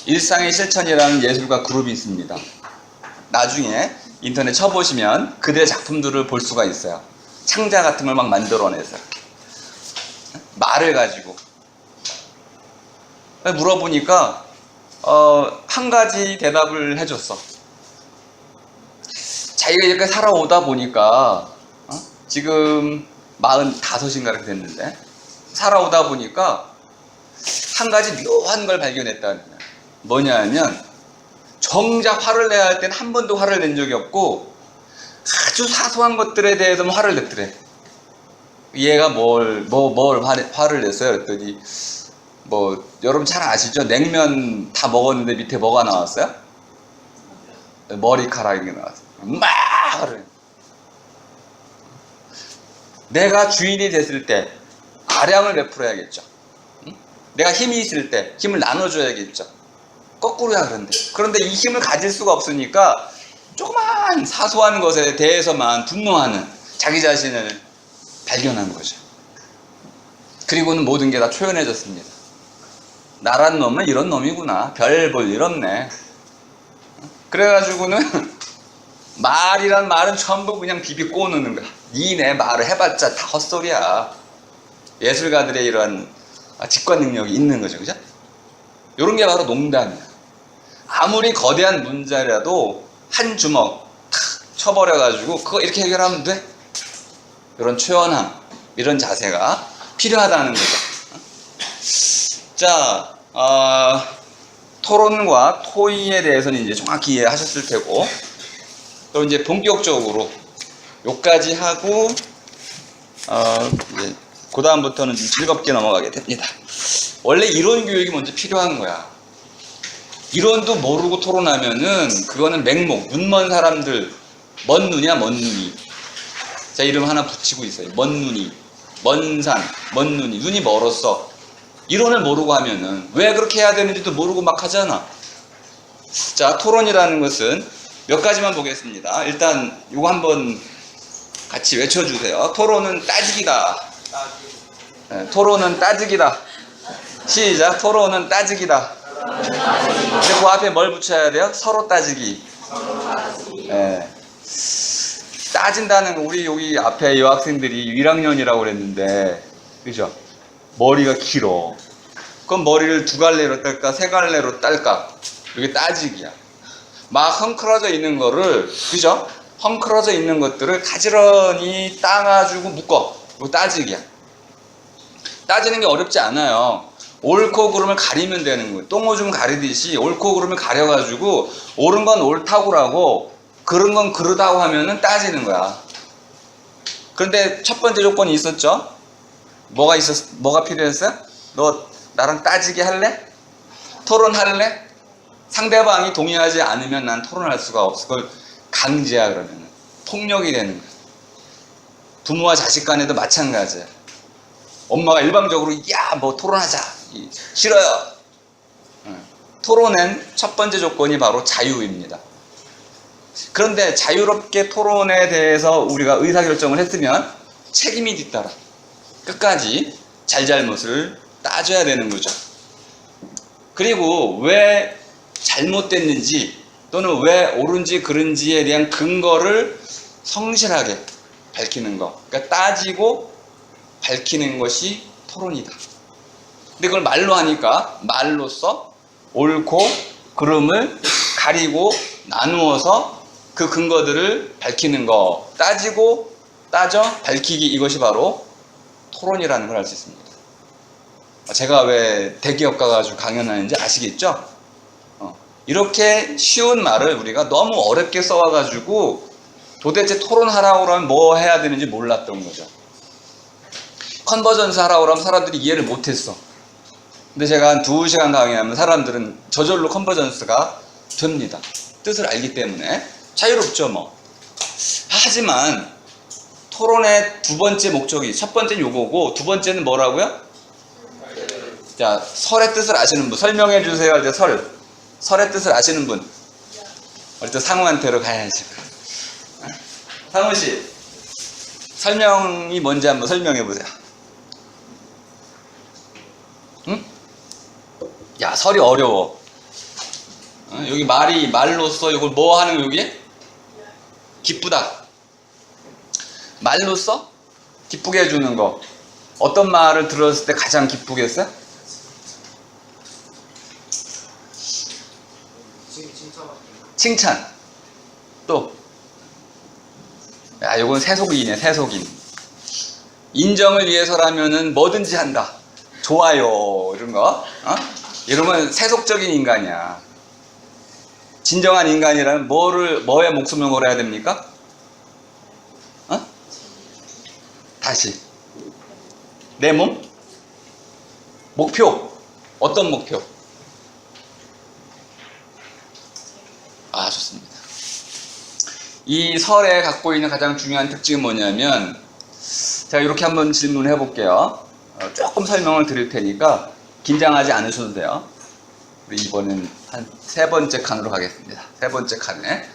일상의 실천이라는 예술가 그룹이 있습니다. 나중에 인터넷 쳐보시면 그들의 작품들을 볼 수가 있어요. 창자 같은 걸 막 만들어내서 말을 가지고 물어보니까 한 가지 대답을 해줬어. 자기가 이렇게 살아오다 보니까 지금 45인가 이렇게 됐는데 살아오다 보니까 한 가지 묘한 걸 발견했다는 거예요. 뭐냐 하면 정작 화를 내야 할 때는 한 번도 화를 낸 적이 없고 아주 사소한 것들에 대해서는 화를 냈더래. 얘가 뭘 화를 냈어요? 그랬더니 여러분 잘 아시죠? 냉면 다 먹었는데 밑에 뭐가 나왔어요? 머리카락이 나왔어요. 막 화를. 내가 주인이 됐을 때 아량을 베풀어야겠죠. 응? 내가 힘이 있을 때 힘을 나눠줘야겠죠. 거꾸로야. 그런데 이 힘을 가질 수가 없으니까 조그만 사소한 것에 대해서만 분노하는 자기 자신을 발견한 거죠. 그리고는 모든 게 다 초연해졌습니다. 나란 놈은 이런 놈이구나. 별 볼 일 없네. 그래가지고는 말이란 말은 전부 그냥 비비 꼬는 거야. 니네 말을 해봤자 다 헛소리야. 예술가들의 이런 직관 능력이 있는 거죠. 그죠? 이런 게 바로 농담이야. 아무리 거대한 문제라도 한 주먹 탁 쳐버려가지고 그거 이렇게 해결하면 돼. 이런 초연함, 이런 자세가 필요하다는 거죠. 자, 토론과 토의에 대해서는 이제 정확히 이해하셨을 테고, 그럼 이제 본격적으로 요까지 하고 이제 그 다음부터는 좀 즐겁게 넘어가게 됩니다. 원래 이론 교육이 먼저 필요한 거야. 이론도 모르고 토론하면은 그거는 맹목, 눈 먼 사람들, 먼 눈이야, 먼 눈이. 자, 이름 하나 붙이고 있어요. 먼 눈이, 먼 산, 먼 눈이, 눈이 멀었어. 이론을 모르고 하면은 왜 그렇게 해야 되는지도 모르고 막 하잖아. 자, 토론이라는 것은 몇 가지만 보겠습니다. 일단 이거 한번 같이 외쳐주세요. 토론은 따지기다. 네, 토론은 따지기다. 시작. 토론은 따지기다. 근데 그 앞에 뭘 붙여야 돼요? 서로 따지기. 네. 따진다는 거, 우리 여기 앞에 여학생들이 1학년이라고 그랬는데, 그죠? 머리가 길어. 그럼 머리를 두 갈래로 딸까, 세 갈래로 딸까? 이게 따지기야. 막 헝클어져 있는 거를, 그죠? 헝클어져 있는 것들을 가지런히 따가지고 묶어. 이거 따지기야. 따지는 게 어렵지 않아요. 옳고 그름을 가리면 되는 거예요. 똥오줌 가리듯이 옳고 그름을 가려가지고 옳은 건 옳다고라고 그른 건 그르다고 하면은 따지는 거야. 그런데 첫 번째 조건이 있었죠? 뭐가 필요했어요? 너 나랑 따지게 할래? 토론할래? 상대방이 동의하지 않으면 난 토론할 수가 없어. 그걸 강제야. 그러면 폭력이 되는 거야. 부모와 자식 간에도 마찬가지야. 엄마가 일방적으로 야 뭐 토론하자 싫어요. 토론엔 첫 번째 조건이 바로 자유입니다. 그런데 자유롭게 토론에 대해서 우리가 의사결정을 했으면 책임이 뒤따라 끝까지 잘잘못을 따져야 되는 거죠. 그리고 왜 잘못됐는지 또는 왜 옳은지 그른지에 대한 근거를 성실하게 밝히는 거. 그러니까 따지고 밝히는 것이 토론이다. 근데 그걸 말로 하니까 말로써 옳고 그름을 가리고 나누어서 그 근거들을 밝히는 거. 따지고 따져 밝히기, 이것이 바로 토론이라는 걸 알 수 있습니다. 제가 왜 대기업 가가지고 강연하는지 아시겠죠? 이렇게 쉬운 말을 우리가 너무 어렵게 써와가지고 도대체 토론하라고 그러면 뭐 해야 되는지 몰랐던 거죠. 컨버전스 하라고 그러면 사람들이 이해를 못했어. 근데 제가 한 2시간 강의하면 사람들은 저절로 컨버전스가 됩니다. 뜻을 알기 때문에 자유롭죠 뭐. 하지만 토론의 두 번째 목적이, 첫 번째는 요거고 두 번째는 뭐라고요? 자, 설의 뜻을 아시는 분 설명해 주세요 할 때 설의 뜻을 아시는 분 일단 상우한테로 가야지. 상우씨 설명이 뭔지 한번 설명해 보세요. 응? 야, 설이 어려워. 여기 말로써 이걸 뭐 하는 거 여기? 기쁘다. 말로써 기쁘게 해주는 거. 어떤 말을 들었을 때 가장 기쁘게 했어요? 칭찬. 또. 야, 요건 세속인이네, 세속인. 인정을 위해서라면은 뭐든지 한다. 좋아요, 이런 거. 이러면 세속적인 인간이야. 진정한 인간이라면 뭐에 목숨을 걸어야 됩니까? 다시. 내 몸? 목표. 어떤 목표? 좋습니다. 이 설에 갖고 있는 가장 중요한 특징은 뭐냐면, 제가 이렇게 한번 질문해 볼게요. 조금 설명을 드릴 테니까 긴장하지 않으셔도 돼요. 우리 이번엔 한 3번째 칸으로 가겠습니다. 3번째 칸에.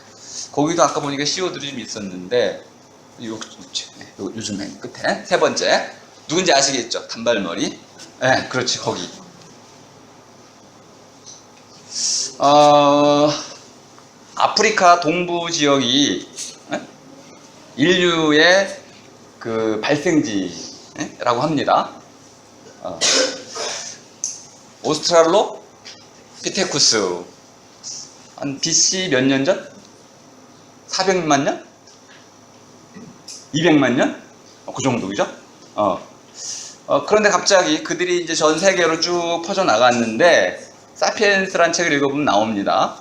거기도 아까 보니까 CEO들이 좀 있었는데, 요즘 맨 끝에. 3번째. 누군지 아시겠죠? 단발머리. 네, 그렇지, 거기. 아프리카 동부 지역이 인류의 그 발생지라고 합니다. 오스트랄로 피테쿠스 한 BC 몇 년 전? 400만 년? 200만 년? 그 정도죠? 그런데 갑자기 그들이 이제 전 세계로 쭉 퍼져 나갔는데 사피엔스라는 책을 읽어보면 나옵니다.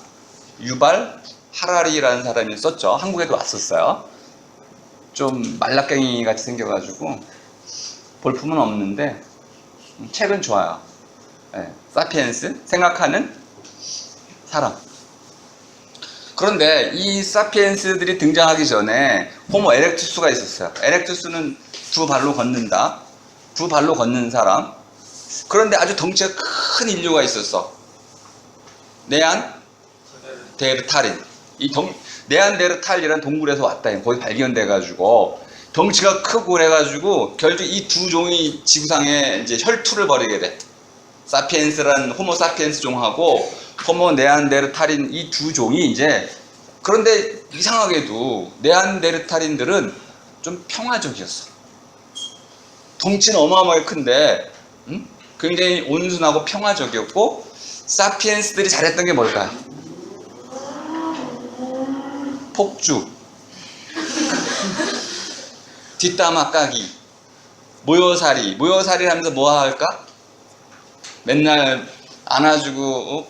유발 하라리라는 사람이 썼죠. 한국에도 왔었어요. 좀 말라깽이 같이 생겨가지고 볼품은 없는데 책은 좋아요. 네, 사피엔스, 생각하는 사람. 그런데 이 사피엔스들이 등장하기 전에 호모 에렉투스가 있었어요. 에렉투스는 두 발로 걷는다. 두 발로 걷는 사람. 그런데 아주 덩치가 큰 인류가 있었어. 내안 네안데르탈인. 네안데르탈이라는 동굴에서 왔다. 거기 발견돼가지고 덩치가 크고 그래가지고 결국 이 두 종이 지구상에 이제 혈투를 벌이게 돼. 사피엔스라는 호모 사피엔스 종하고 호모 네안데르탈인 이 두 종이 이제, 그런데 이상하게도 네안데르탈인들은 좀 평화적이었어. 덩치는 어마어마하게 큰데 굉장히 온순하고 평화적이었고, 사피엔스들이 잘했던 게 뭘까요? 폭주, 뒷담화 까기, 모여살이 하면서 뭐 할까? 맨날 안아주고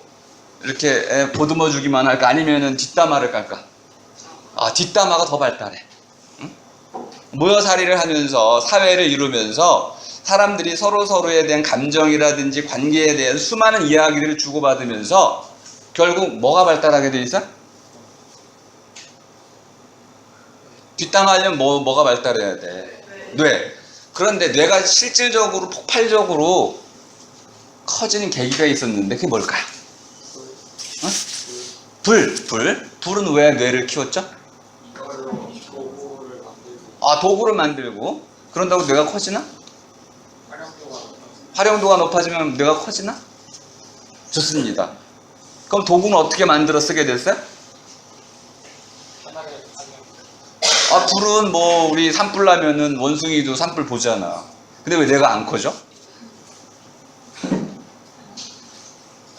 이렇게 보듬어 주기만 할까? 아니면은 뒷담화를 깔까? 뒷담화가 더 발달해. 모여살이를 하면서 사회를 이루면서 사람들이 서로에 대한 감정이라든지 관계에 대한 수많은 이야기들을 주고받으면서 결국 뭐가 발달하게 돼 있어? 뒷담화하려면 뭐가 발달해야 돼? 뇌. 그런데 뇌가 실질적으로 폭발적으로 커지는 계기가 있었는데 그게 뭘까요? 불은 왜 뇌를 키웠죠? 도구를 만들고. 그런다고 뇌가 커지나? 활용도가 높아지면 뇌가 커지나? 좋습니다. 그럼 도구는 어떻게 만들어 쓰게 됐어요? 불은 뭐 우리 산불 나면은 원숭이도 산불 보잖아. 근데 왜 뇌가 안 커져?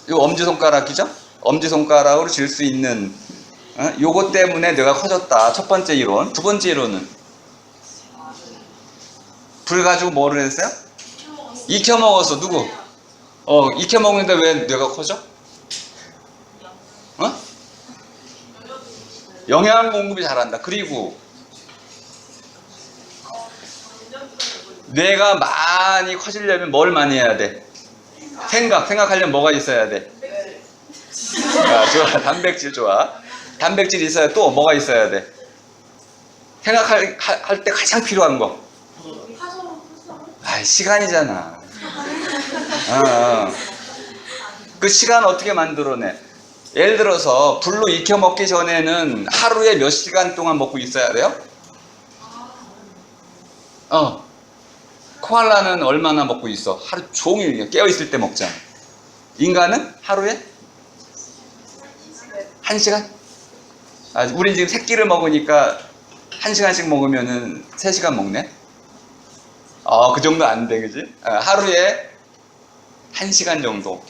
이거 엄지손가락이죠? 엄지손가락으로 쥘 수 있는 요거 때문에 뇌가 커졌다. 첫 번째 이론. 두 번째 이론은 불 가지고 뭐를 했어요? 익혀먹었어. 누구? 익혀먹는데 왜 뇌가 커져? 영양 공급이 잘한다. 그리고 뇌가 많이 커지려면 뭘 많이 해야 돼? 생각하려면 뭐가 있어야 돼? 좋아. 단백질 좋아. 단백질이 있어야 또 뭐가 있어야 돼? 생각할 때 가장 필요한 거. 시간이잖아. 그 시간 어떻게 만들어내? 예를 들어서 불로 익혀 먹기 전에는 하루에 몇 시간 동안 먹고 있어야 돼요? 코알라는 얼마나 먹고 있어? 하루 종일 깨어있을 때 먹잖아. 인간은 하루에 1시간? 우린 지금 새끼를 먹으니까 1시간씩 먹으면은 3시간 먹네? 그 정도 안 돼, 그지? 하루에 1시간 정도.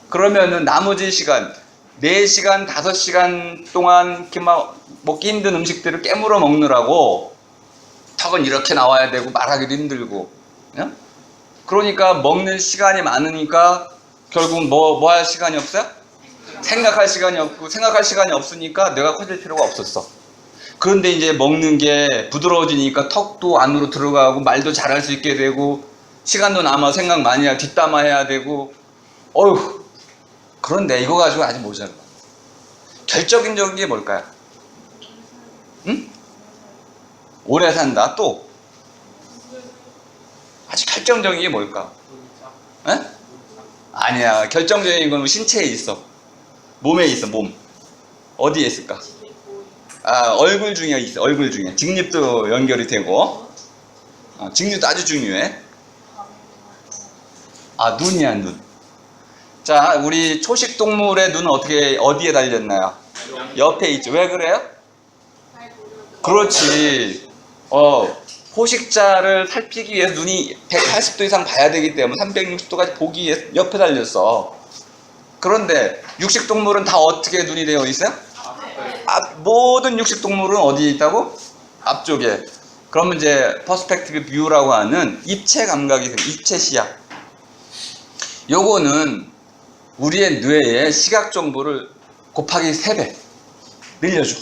그러면은 나머지 시간, 4시간, 5시간 동안 이렇게 막 먹기 힘든 음식들을 깨물어 먹느라고 턱은 이렇게 나와야 되고 말하기도 힘들고. 그러니까 먹는 시간이 많으니까 결국 뭐 할 시간이 없어요? 생각할 시간이 없고, 생각할 시간이 없으니까 뇌가 커질 필요가 없었어. 그런데 이제 먹는 게 부드러워지니까 턱도 안으로 들어가고 말도 잘할 수 있게 되고 시간도 남아 생각 많이 하고 뒷담화 해야 되고. 그런데 이거 가지고 아직 모자라. 결정적인 게 뭘까요? 오래 산다. 또 아주 결정적인 게 뭘까? 아니야. 결정적인 건 신체에 있어. 몸에 있어. 몸. 어디에 있을까? 얼굴 중에 있어. 얼굴 중에 직립도 연결이 되고. 직립도 아주 중요해. 눈이야. 눈. 자, 우리 초식 동물의 눈은 어디에 달렸나요? 옆에 있죠. 왜 그래요? 그렇지. 포식자를 살피기 위해서 눈이 180도 이상 봐야 되기 때문에 360도까지 보기 위해서 옆에 달렸어. 그런데 육식동물은 다 어떻게 눈이 되어 있어요? 모든 육식동물은 어디에 있다고? 앞쪽에. 그러면 이제 퍼스펙티브 뷰라고 하는 입체 감각이 있어요. 입체 시야. 요거는 우리의 뇌의 시각 정보를 곱하기 3배 늘려줘.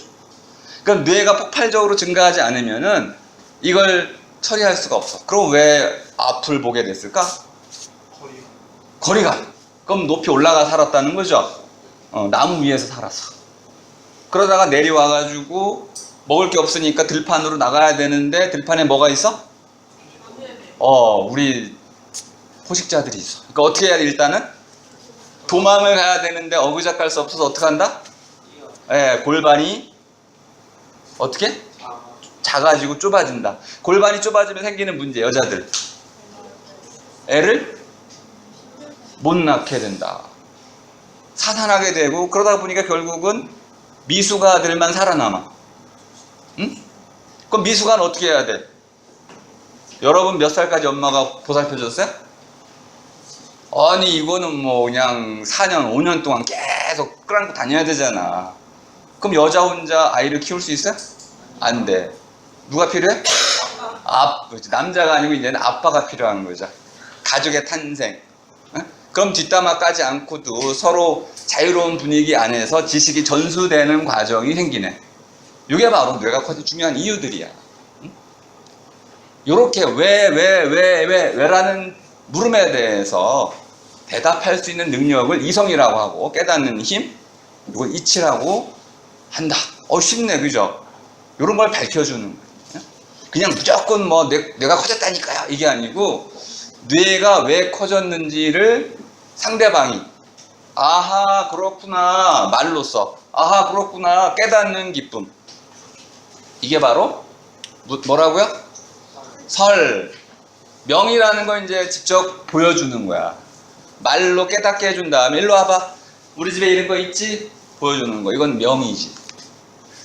그럼 뇌가 폭발적으로 증가하지 않으면은 이걸 처리할 수가 없어. 그럼 왜 앞을 보게 됐을까? 거리가. 그럼 높이 올라가 살았다는 거죠. 나무 위에서 살았어. 그러다가 내려와가지고 먹을 게 없으니까 들판으로 나가야 되는데 들판에 뭐가 있어? 우리 포식자들이 있어. 그러니까 어떻게 해야 돼? 일단은 도망을 가야 되는데 어그작 갈 수 없어서 어떻게 한다? 예, 골반이 어떻게? 작아지고 좁아진다. 골반이 좁아지면 생기는 문제, 여자들. 애를 못 낳게 된다. 사산하게 되고, 그러다 보니까 결국은 미숙아들만 살아남아. 응? 그럼 미숙아는 어떻게 해야 돼? 여러분 몇 살까지 엄마가 보살펴 줬어요? 아니, 이거는 뭐 그냥 4년, 5년 동안 계속 끌어안고 다녀야 되잖아. 그럼 여자 혼자 아이를 키울 수 있어요? 안 돼. 누가 필요해? 남자가 아니고 이제는 아빠가 필요한 거죠. 가족의 탄생. 그럼 뒷담화 까지 않고도 서로 자유로운 분위기 안에서 지식이 전수되는 과정이 생기네. 이게 바로 뇌가 커진 중요한 이유들이야. 요렇게 왜라는 물음에 대해서 대답할 수 있는 능력을 이성이라고 하고, 깨닫는 힘, 이걸 이치라고 한다. 쉽네, 그죠? 요런 걸 밝혀주는 거예요. 그냥 무조건 뭐 뇌가 커졌다니까요, 이게 아니고, 뇌가 왜 커졌는지를 상대방이 아하 그렇구나 말로써, 아하 그렇구나 깨닫는 기쁨, 이게 바로 뭐라고요? 명이라는 걸 이제 직접 보여주는 거야. 말로 깨닫게 해준 다음에 일로 와봐, 우리 집에 이런 거 있지? 보여주는 거. 이건 명이지.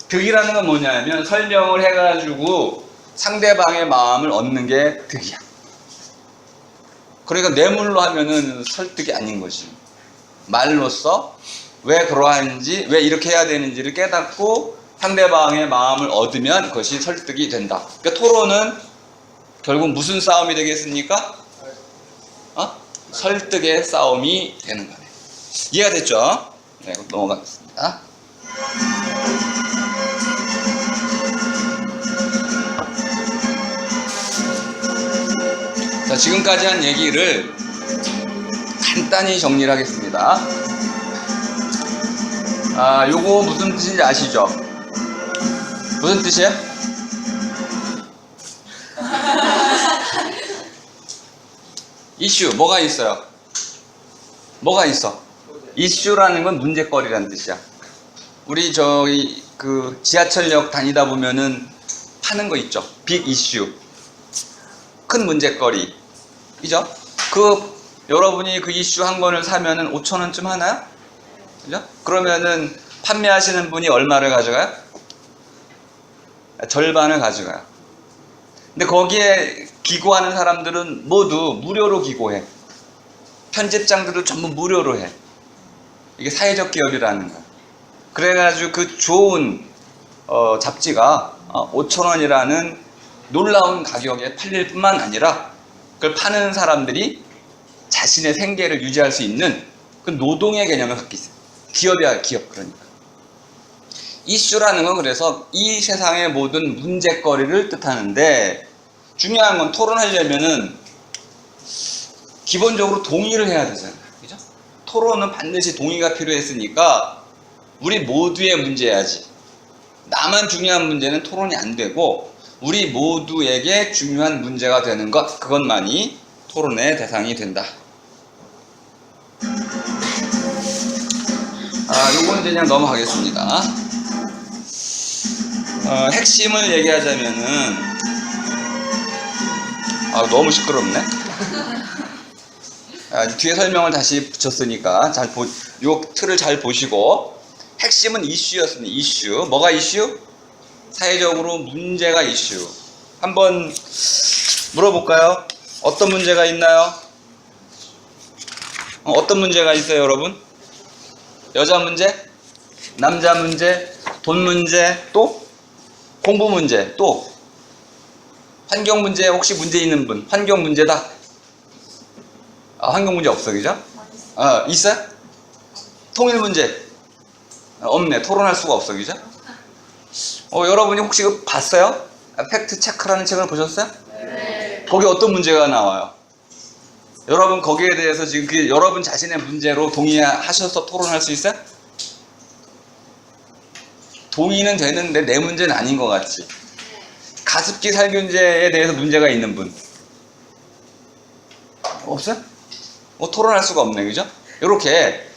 득이라는 건 뭐냐면 설명을 해가지고 상대방의 마음을 얻는 게 득이야. 그러니까 뇌물로 하면은 설득이 아닌 거지. 말로써 왜 그러한지, 왜 이렇게 해야 되는지를 깨닫고 상대방의 마음을 얻으면 그것이 설득이 된다. 그러니까 토론은 결국 무슨 싸움이 되겠습니까? 설득의 싸움이 되는 거네. 이해가 됐죠? 네, 넘어가겠습니다. 자, 지금까지 한 얘기를 간단히 정리를 하겠습니다. 요거 무슨 뜻인지 아시죠? 무슨 뜻이에요? 이슈, 뭐가 있어요? 뭐가 있어? 이슈라는 건 문제거리라는 뜻이야. 우리 그 지하철역 다니다 보면은 파는 거 있죠? 빅 이슈. 큰 문제거리. 그죠? 여러분이 그 이슈 한 권을 사면은 5,000원쯤 하나요? 그죠? 그러면은 판매하시는 분이 얼마를 가져가요? 절반을 가져가요. 근데 거기에 기고하는 사람들은 모두 무료로 기고해. 편집장들도 전부 무료로 해. 이게 사회적 기업이라는 거야. 그래가지고 그 좋은 잡지가 5,000원이라는 놀라운 가격에 팔릴 뿐만 아니라 그걸 파는 사람들이 자신의 생계를 유지할 수 있는 그 노동의 개념을 갖고 있어요. 기업이야, 기업. 그러니까 이슈라는 건 그래서 이 세상의 모든 문제거리를 뜻하는데, 중요한 건 토론하려면은 기본적으로 동의를 해야 되잖아요. 그죠? 토론은 반드시 동의가 필요했으니까 우리 모두의 문제야지. 나만 중요한 문제는 토론이 안 되고 우리 모두에게 중요한 문제가 되는 것, 그것만이 토론의 대상이 된다. 요건 이제 그냥 넘어가겠습니다. 핵심을 얘기하자면은, 너무 시끄럽네. 뒤에 설명을 다시 붙였으니까 요 틀을 잘 보시고, 핵심은 이슈였습니다. 이슈. 뭐가 이슈? 사회적으로 문제가 이슈. 한번 물어볼까요? 어떤 문제가 있나요? 어떤 문제가 있어요, 여러분? 여자 문제? 남자 문제? 돈 문제? 또? 공부 문제? 또? 환경 문제 혹시 문제 있는 분? 환경 문제다? 환경 문제 없어, 그죠? 있어요? 통일 문제? 없네. 토론할 수가 없어, 그죠? 여러분이 혹시 봤어요? 팩트 체크라는 책을 보셨어요? 네. 거기 어떤 문제가 나와요? 여러분 거기에 대해서 지금 여러분 자신의 문제로 동의하셔서 토론할 수 있어요? 동의는 되는데 내 문제는 아닌 것 같지? 가습기 살균제에 대해서 문제가 있는 분? 없어요? 토론할 수가 없네, 그죠? 이렇게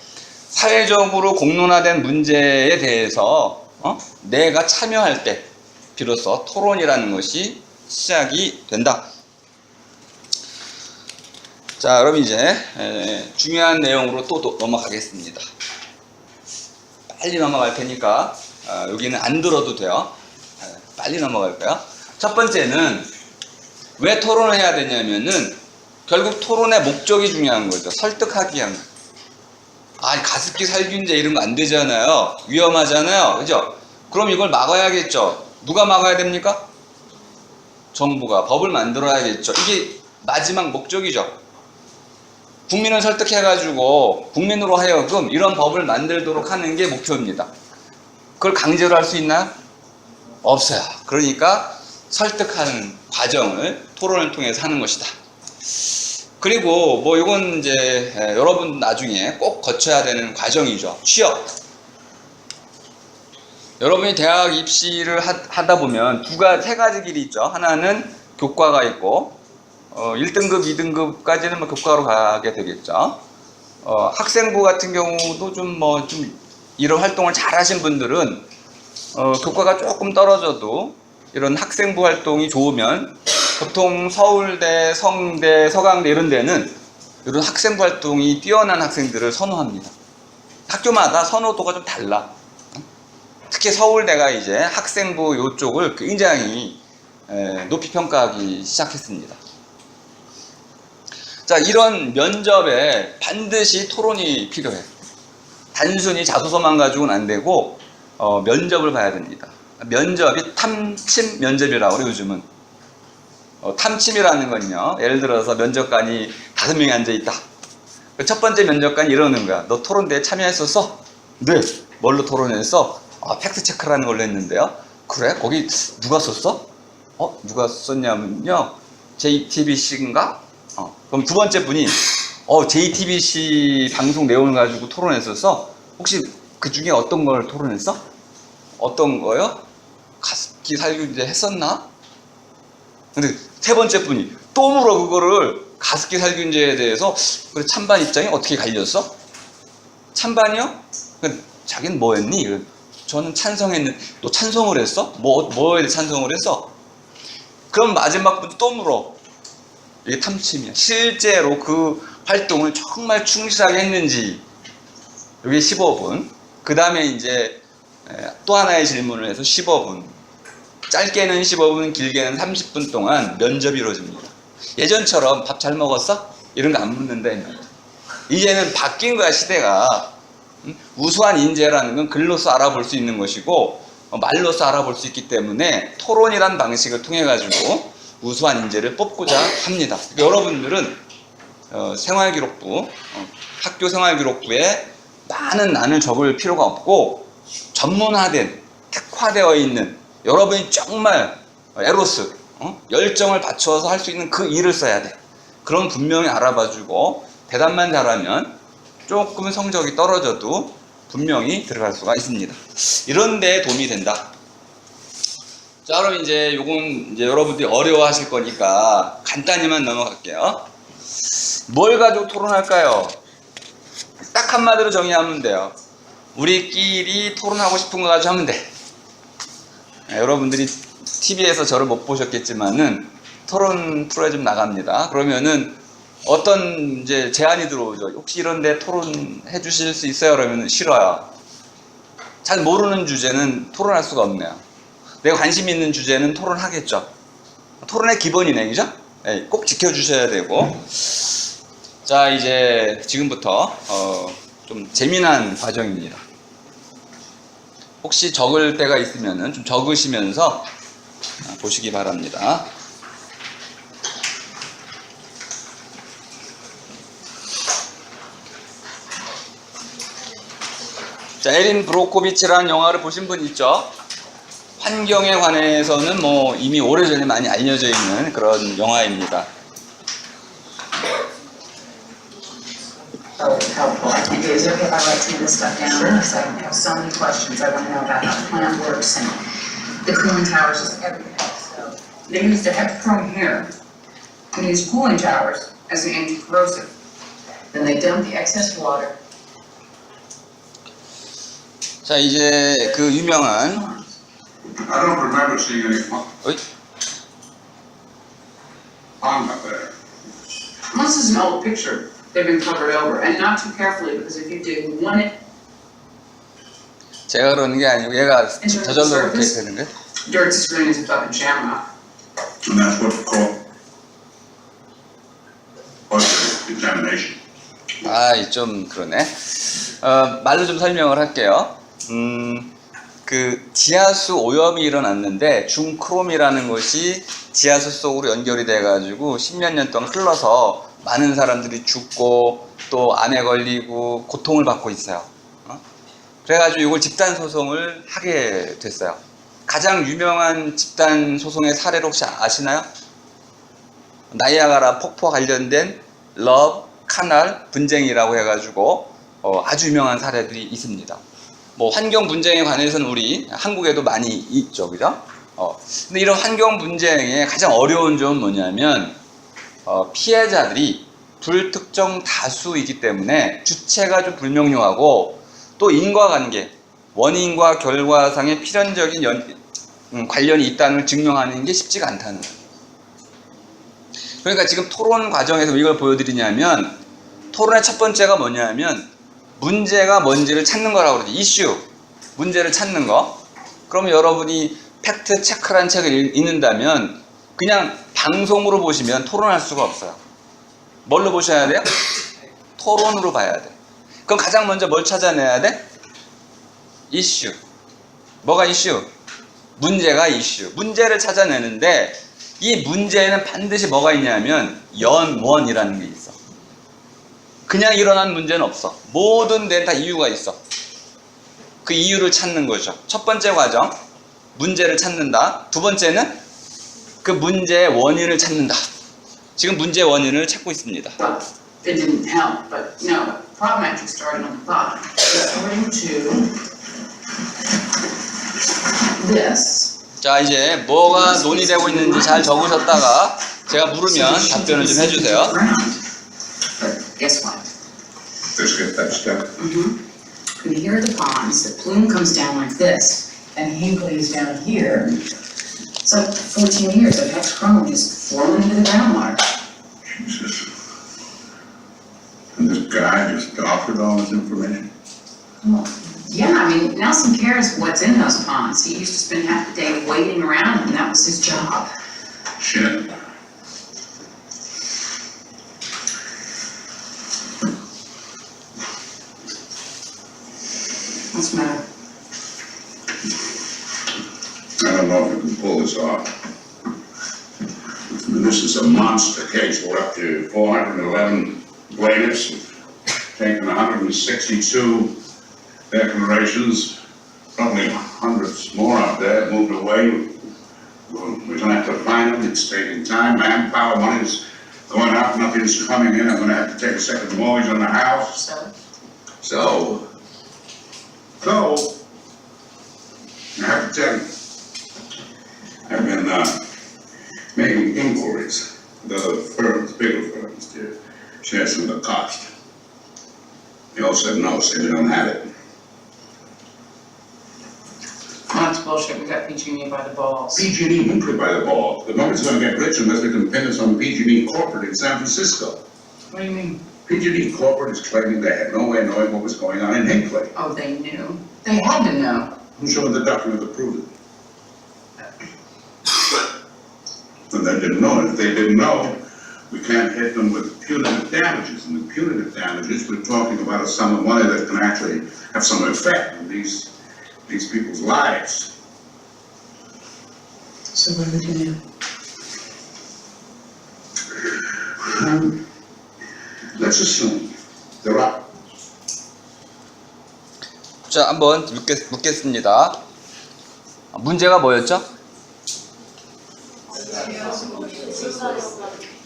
사회적으로 공론화된 문제에 대해서 내가 참여할 때 비로소 토론이라는 것이 시작이 된다. 자, 그럼 이제 중요한 내용으로 또 넘어가겠습니다. 빨리 넘어갈 테니까 여기는 안 들어도 돼요. 빨리 넘어갈까요? 첫 번째는 왜 토론을 해야 되냐면은 결국 토론의 목적이 중요한 거죠. 설득하기 위한 거. 가습기 살균제 이런 거 안 되잖아요. 위험하잖아요. 그죠? 그럼 이걸 막아야겠죠. 누가 막아야 됩니까? 정부가 법을 만들어야겠죠. 이게 마지막 목적이죠. 국민을 설득해가지고 국민으로 하여금 이런 법을 만들도록 하는 게 목표입니다. 그걸 강제로 할 수 있나요? 없어요. 그러니까 설득하는 과정을 토론을 통해서 하는 것이다. 그리고 뭐 이건 이제 여러분 나중에 꼭 거쳐야 되는 과정이죠. 취업. 여러분이 대학 입시를 하다 보면 세 가지 길이 있죠. 하나는 교과가 있고 1등급, 2등급까지는 교과로 가게 되겠죠. 학생부 같은 경우도 좀 이런 활동을 잘 하신 분들은 교과가 조금 떨어져도 이런 학생부 활동이 좋으면 보통 서울대, 성대, 서강대 이런 데는 이런 학생부 활동이 뛰어난 학생들을 선호합니다. 학교마다 선호도가 좀 달라. 특히 서울대가 이제 학생부 이쪽을 굉장히 높이 평가하기 시작했습니다. 자, 이런 면접에 반드시 토론이 필요해. 단순히 자소서만 가지고는 안 되고 면접을 봐야 됩니다. 면접이 탐침 면접이라고 그래요, 요즘은. 탐침이라는 건요, 예를 들어서 면접관이 5명이 앉아있다. 첫 번째 면접관이 이러는 거야. 너 토론대에 참여했었어? 네. 뭘로 토론했어? 팩트체크라는 걸로 했는데요. 그래? 거기 누가 썼어? 누가 썼냐면요, JTBC인가? 그럼 두 번째 분이 JTBC 방송 내용을 가지고 토론했었어? 혹시 그 중에 어떤 걸 토론했어? 어떤 거요? 가습기 살균제 했었나? 근데 세 번째 분이 또 물어, 그거를. 가습기 살균제에 대해서. 그래, 찬반 입장이 어떻게 갈렸어? 찬반이요? 자기는 뭐 했니? 저는 찬성했는데. 또 찬성을 했어? 뭐에 찬성을 했어? 그럼 마지막 분 또 물어. 이게 탐침이야. 실제로 그 활동을 정말 충실하게 했는지. 이게 15분. 그 다음에 이제 또 하나의 질문을 해서 15분. 짧게는 15분, 길게는 30분 동안 면접이 이루어집니다. 예전처럼 밥 잘 먹었어? 이런 거 안 묻는다. 이제는 바뀐 거야, 시대가. 우수한 인재라는 건 글로서 알아볼 수 있는 것이고 말로서 알아볼 수 있기 때문에 토론이란 방식을 통해 가지고 우수한 인재를 뽑고자 합니다. 여러분들은 생활기록부, 학교 생활기록부에 많은 난을 적을 필요가 없고 전문화된, 특화되어 있는 여러분이 정말 에로스, 열정을 바쳐서 할 수 있는 그 일을 써야 돼. 그럼 분명히 알아봐주고 대답만 잘하면 조금은 성적이 떨어져도 분명히 들어갈 수가 있습니다. 이런 데 도움이 된다. 자, 그럼 이제 요건 이제 여러분들이 어려워하실 거니까 간단히만 넘어갈게요. 뭘 가지고 토론할까요? 딱 한마디로 정의하면 돼요. 우리끼리 토론하고 싶은 거 가지고 하면 돼. 여러분들이 TV에서 저를 못 보셨겠지만은 토론 프로에 좀 나갑니다. 그러면은 어떤 이제 제안이 들어오죠. 혹시 이런데 토론해 주실 수 있어요? 그러면 싫어요. 잘 모르는 주제는 토론할 수가 없네요. 내가 관심 있는 주제는 토론하겠죠. 토론의 기본이네, 그죠? 네, 꼭 지켜주셔야 되고. 자, 이제 지금부터 좀 재미난 과정입니다. 혹시 적을 때가 있으면 좀 적으시면서 보시기 바랍니다. 자, 에린 브로코비치라는 영화를 보신 분 있죠? 환경에 관해서는 뭐 이미 오래전에 많이 알려져 있는 그런 영화입니다. Helpful. I think is it okay if I write some of this stuff down? Sure. Because I have so many questions. I want to know about how the plant works and the cooling towers, just everything. So they used a hexchrome here and used cooling towers as an anti-corrosive. Then they dumped the excess water 자, 이제 그 유명한 I don't remember seeing any 어이? pond up there. Unless this is an old picture, they've been covered over, and not too carefully, because if you dig one 제가 그러는 게 아니고 얘가 저절로 그렇게 되는 거예요. dirt as green as a fucking shamrock. And that's what was the examination. 아, 좀 그러네. 말로 좀 설명을 할게요. 그 지하수 오염이 일어났는데 중크롬이라는 것이 지하수 속으로 연결이 돼가지고 10몇 년 동안 흘러서 많은 사람들이 죽고 또 암에 걸리고 고통을 받고 있어요. 그래가지고 이걸 집단 소송을 하게 됐어요. 가장 유명한 집단 소송의 사례를 혹시 아시나요? 나이아가라 폭포와 관련된 러브 카날 분쟁이라고 해가지고 아주 유명한 사례들이 있습니다. 뭐 환경 분쟁에 관해서는 우리 한국에도 많이 있죠, 그죠? 근데 이런 환경 분쟁의 가장 어려운 점은 뭐냐면 피해자들이 불특정 다수이기 때문에 주체가 좀 불명료하고 또 인과관계, 원인과 결과상의 필연적인 관련이 있다는 걸 증명하는 게 쉽지가 않다는 거예요. 그러니까 지금 토론 과정에서 이걸 보여드리냐면 토론의 첫 번째가 뭐냐면 문제가 뭔지를 찾는 거라고 그러죠. 이슈, 문제를 찾는 거. 그러면 여러분이 팩트 체크라는 책을 읽는다면 그냥 방송으로 보시면 토론할 수가 없어요. 뭘로 보셔야 돼요? 토론으로 봐야 돼. 그럼 가장 먼저 뭘 찾아내야 돼? 이슈. 뭐가 이슈? 문제가 이슈. 문제를 찾아내는데 이 문제에는 반드시 뭐가 있냐면 연원이라는 게 있어. 그냥 일어난 문제는 없어. 모든 데는 다 이유가 있어. 그 이유를 찾는 거죠. 첫 번째 과정, 문제를 찾는다. 두 번째는 그 문제의 원인을 찾는다. 지금 문제의 원인을 찾고 있습니다. Well, it didn't help, but no, the problem actually started on the bottom. According to this, 자, 이제 뭐가 논의되고 있는지 잘 적으셨다가 제가 물으면 답변을 좀 해주세요. But guess what? Let's get that step. And here are the ponds, the plume comes down like this, and Hinkley is down here. It's like 14 years of hexchrome just flowing into the groundwater. Jesus. And this guy just offered all this information. Well, yeah, I mean, Nelson cares what's in those ponds. He used to spend half the day wading around, and that was his job. Shit. What's the matter? I don't know if we can pull this off. I mean, this is a monster case. We're up to 411 plaintiffs, taken 162 declarations, probably hundreds more out there moved away. We're gonna have to find them. It's taking time. Manpower, money's going out, nothing's coming in. I'm gonna have to take a second mortgage on the house. So, I have to tell you, I've been making inquiries with other firms, bigger firms, to share some of the cost. They all said no, said you don't have it. That's bullshit. We got PG&E by the balls. PG&E won't play by the ball. The government's gonna get rich unless we can pin us on PG&E corporate in San Francisco. What do you mean? PG&E corporate is claiming they had no way of knowing what was going on in Hinkley. Oh, they knew. They had to know. Who showed the document that proved it? And they didn't know, and if they didn't know, we can't hit them with punitive damages. And the punitive damages, we're talking about a sum of money that can actually have some effect on these people's lives. So what do we do now? Let's assume they're up. 자, 한번 묻겠습니다. 문제가 뭐였죠?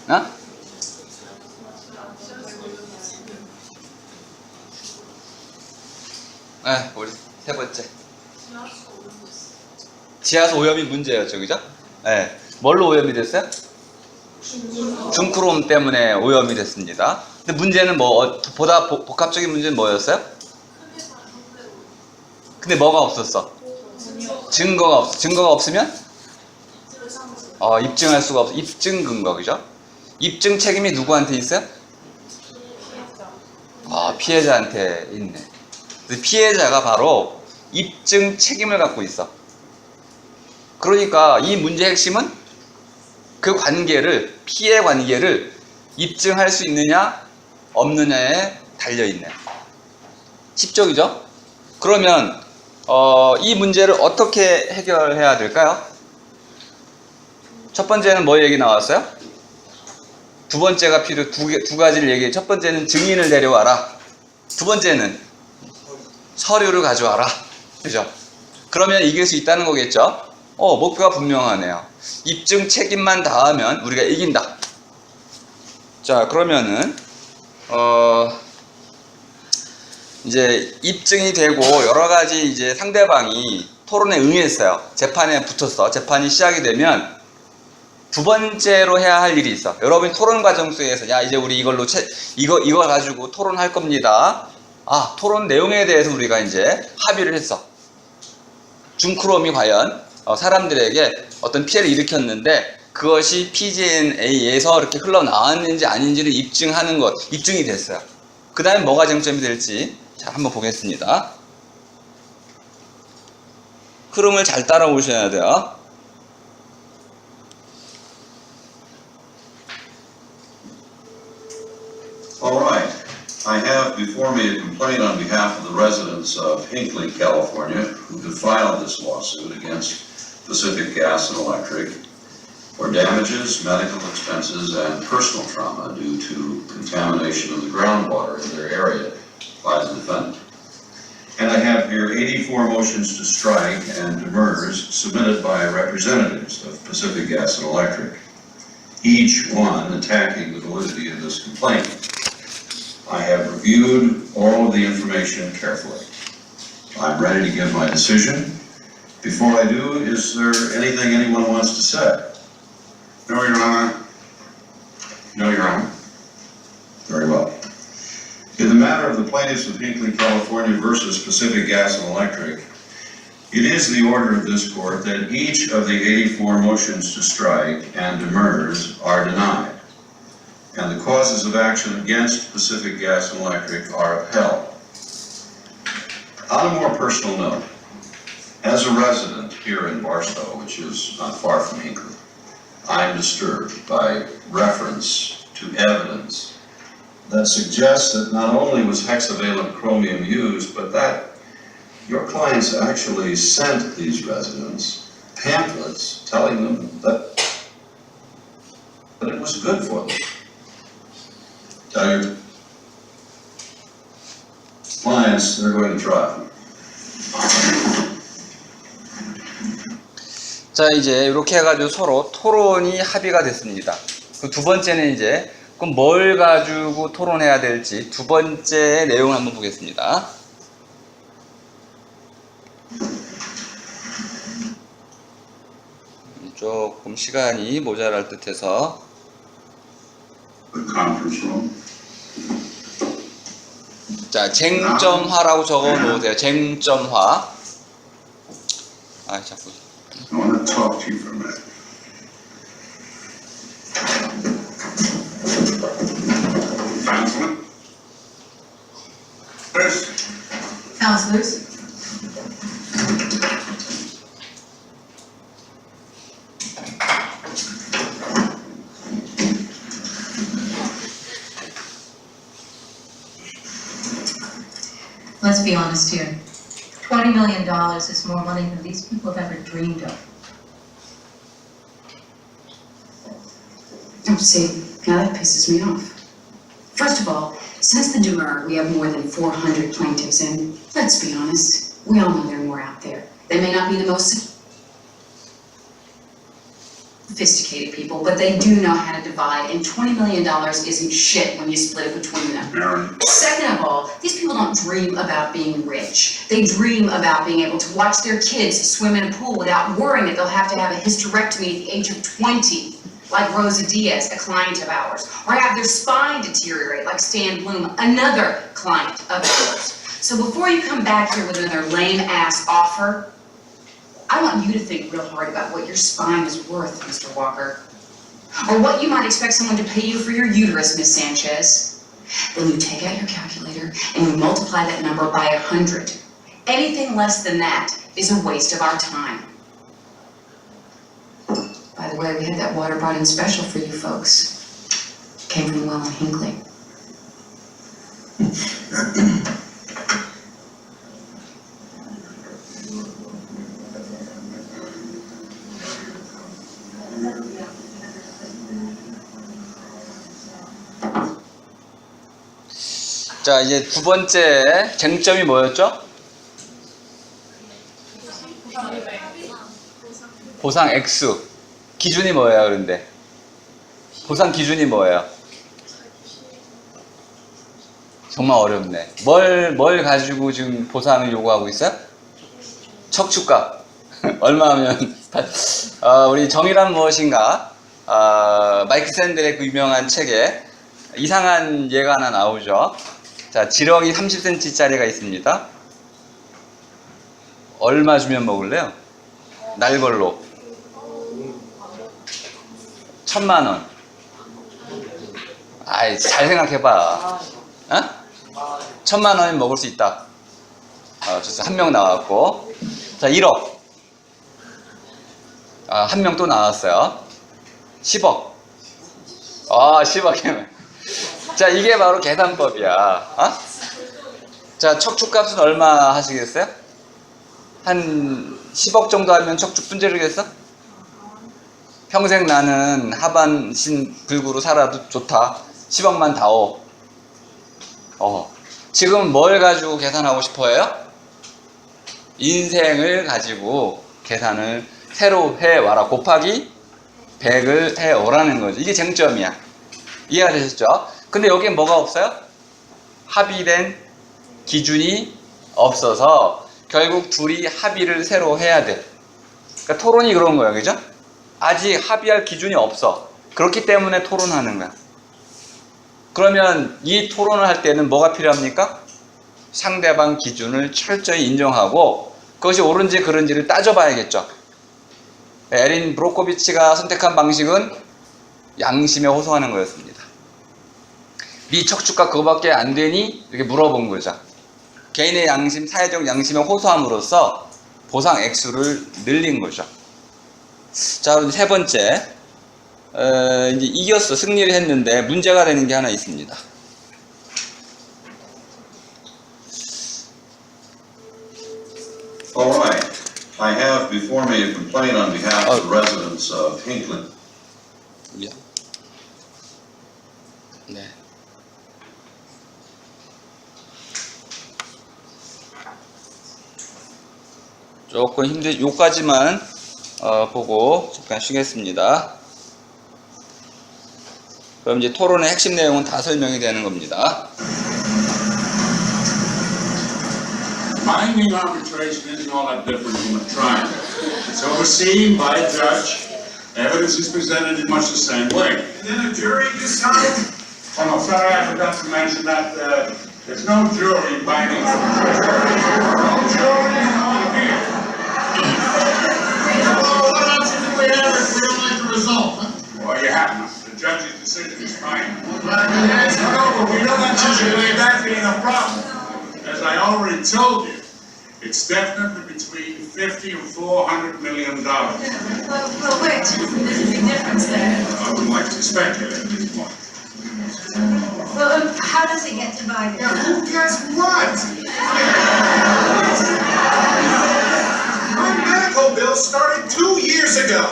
어? 네, 우리 세 번째. 지하수 오염이 문제였죠, 그죠? 네. 뭘로 오염이 됐어요? 중크롬 때문에 오염이 됐습니다. 근데 문제는 뭐 보다 복합적인 문제는 뭐였어요? 근데 뭐가 없었어? 증거가 없어. 증거가 없으면? 입증할 수가 없어. 입증 근거, 그죠? 입증 책임이 누구한테 있어요? 피해자한테 있네. 그래서 피해자가 바로 입증 책임을 갖고 있어. 그러니까 이 문제의 핵심은 그 관계를, 피해 관계를 입증할 수 있느냐 없느냐에 달려있네. 쉽죠, 그죠? 그러면 이 문제를 어떻게 해결해야 될까요? 첫 번째는 뭐 얘기 나왔어요? 두 번째가 두 가지를 얘기해. 첫 번째는 증인을 데려와라. 두 번째는 서류를 가져와라. 그죠? 그러면 이길 수 있다는 거겠죠? 목표가 분명하네요. 입증 책임만 다하면 우리가 이긴다. 자, 그러면은 이제 입증이 되고 여러 가지 이제 상대방이 토론에 응했어요. 재판에 붙었어. 재판이 시작이 되면 두 번째로 해야 할 일이 있어. 여러분이 토론 과정 속에서 이제 우리 이걸로 이거 가지고 토론할 겁니다. 토론 내용에 대해서 우리가 이제 합의를 했어. 중크롬이 과연 사람들에게 어떤 피해를 일으켰는데 그것이 PG&A에서 이렇게 흘러나왔는지 아닌지를 입증하는 것, 입증이 됐어요. 그 다음에 뭐가 쟁점이 될지 한번 보겠습니다. 흐름을 잘 따라오셔야 돼요. All right. I have before me a complaint on behalf of the residents of Hinckley, California, who have filed this lawsuit against Pacific Gas and Electric for damages, medical expenses, and personal trauma due to contamination of the groundwater in their area by the defendant. And I have here 84 motions to strike and demurs submitted by representatives of Pacific Gas and Electric, each one attacking the validity of this complaint. I have reviewed all of the information carefully. I'm ready to give my decision. Before I do, is there anything anyone wants to say? No, Your Honor. No, Your Honor. Very well. In the matter of the plaintiffs of Hinckley, California versus Pacific Gas and Electric, it is the order of this court that each of the 84 motions to strike and demurs are denied, and the causes of action against Pacific Gas and Electric are upheld. On a more personal note, as a resident here in Barstow, which is not far from Hinckley, I am disturbed by reference to evidence that suggests that not only was hexavalent chromium used, but that your clients actually sent these residents pamphlets telling them that it was good for them. Tell your clients they're going to try. 자, 이제 이렇게 해가지고 서로 토론이 합의가 됐습니다. 그 두 번째는 이제 그럼 뭘 가지고 토론해야 될지 두 번째 내용을 한번 보겠습니다. 조금 시간이 모자랄 듯해서 The conference room. 자, 쟁점화라고 적어 놓으세요. 쟁점화. 자꾸. I want to talk to you for a minute. Councilman? Chris? Counselors? Let's be honest here. $20 million is more money than these people have ever dreamed of. Oh, see, now that pisses me off. First of all, since the demur, we have more than 400 plaintiffs, and let's be honest, we all know there are more out there. They may not be the most sophisticated people, but they do know how to divide, and $20 million isn't shit when you split it between them. Mary? Second of all, these people don't dream about being rich. They dream about being able to watch their kids swim in a pool without worrying that they'll have to have a hysterectomy at the age of 20, like Rosa Diaz, a client of ours, or have their spine deteriorate like Stan Bloom, another client of ours. So before you come back here with another lame-ass offer, I want you to think real hard about what your spine is worth, Mr. Walker. Or what you might expect someone to pay you for your uterus, Miss Sanchez. Then you take out your calculator and you multiply that number by 100. Anything less than that is a waste of our time. By the way, we had that water brought in special for you folks. Came from the well in Hinckley. 자, 이제 두 번째 쟁점이 뭐였죠? 보상 액수. 기준이 뭐예요, 그런데? 보상 기준이 뭐예요? 정말 어렵네. 뭘 가지고 지금 보상을 요구하고 있어요? 척추값. 얼마면, 우리 정의란 무엇인가? 마이크 샌델의 그 유명한 책에 이상한 예가 하나 나오죠. 자, 지렁이 30cm짜리가 있습니다. 얼마 주면 먹을래요? 날 걸로. 1000,000원. 아이, 잘 생각해봐. 어? 1000,000원이면 먹을 수 있다. 좋습니다. 한 명 나왔고. 자, 1억. 한 명 또 나왔어요. 10억. 10억이면. 자, 이게 바로 계산법이야. 자, 척추값은 얼마 하시겠어요? 한 10억 정도 하면 척추 분재르겠어? 평생 나는 하반신 불구로 살아도 좋다. 10억만 다오. 지금 뭘 가지고 계산하고 싶어요? 인생을 가지고 계산을 새로 해와라. 곱하기 100을 해오라는 거죠. 이게 쟁점이야. 이해가 되셨죠? 근데 여기에 뭐가 없어요? 합의된 기준이 없어서 결국 둘이 합의를 새로 해야 돼. 그러니까 토론이 그런 거예요. 그죠? 아직 합의할 기준이 없어. 그렇기 때문에 토론하는 거야. 그러면 이 토론을 할 때는 뭐가 필요합니까? 상대방 기준을 철저히 인정하고 그것이 옳은지 그른지를 따져봐야겠죠. 에린 브로코비치가 선택한 방식은 양심에 호소하는 거였습니다. 네 척추값 그거밖에 안 되니? 이렇게 물어본 거죠. 개인의 양심, 사회적 양심에 호소함으로써 보상 액수를 늘린 거죠. 자, 그럼 세 번째. 이제 이겼어. 승리를 했는데 문제가 되는 게 하나 있습니다. All right. I have before me a complaint on behalf of the residents of Hinckley. 네. 조금 요까지만 보고 잠깐 쉬겠습니다. 그럼 이제 토론의 핵심 내용은 다 설명이 되는 겁니다. Binding arbitration isn't all that different from a trial. It's overseen by a judge. Evidence is presented in much the same way. And then a jury decides. Oh, no, sorry, I forgot to mention that there's no jury in binding arbitration. No jury on here. Well, what option do we have if we don't like the result, huh? Well, you have none. The judge's decision is final. No, but we don't anticipate that being a problem. As I already told you, it's definitely between $50 and $400 million. Well, wait, there's a big difference there. I wouldn't like to speculate at this point. Well, how does it get divided? Now, who guessed what? My medical bill started 2 years ago,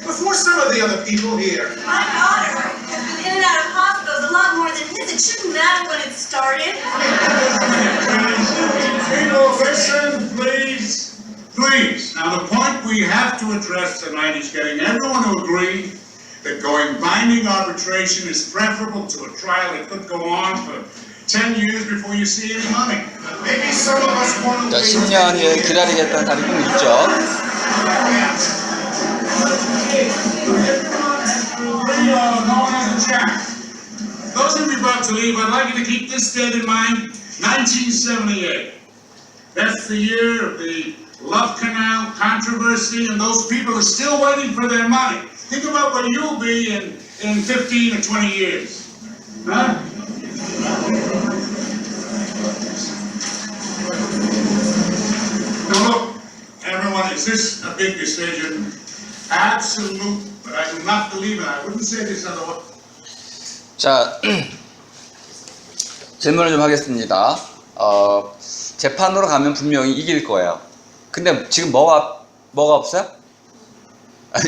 before some of the other people here. My daughter has been in and out of hospitals a lot more than his. It shouldn't matter when it started. People, listen, please. Please. Now, the point we have to address tonight is getting everyone to agree that going binding arbitration is preferable to a trial that could go on for 10 years before you see any money. Maybe some of us want to 자, 10년을 기다리겠다는 답이 꼭 있죠. Those of you about to leave, I'd like you to keep this date in mind. 1978. That's the year of the Love Canal controversy, and those people are still waiting for their money. Think about where you'll be in 15 or 20 years. Huh? Now look, everyone, is this a big decision? Absolute, but I do not believe it. I wouldn't say this otherwise. 자, 질문을 좀 하겠습니다. 재판으로 가면 분명히 이길 거예요. 근데 지금 뭐가 없어요?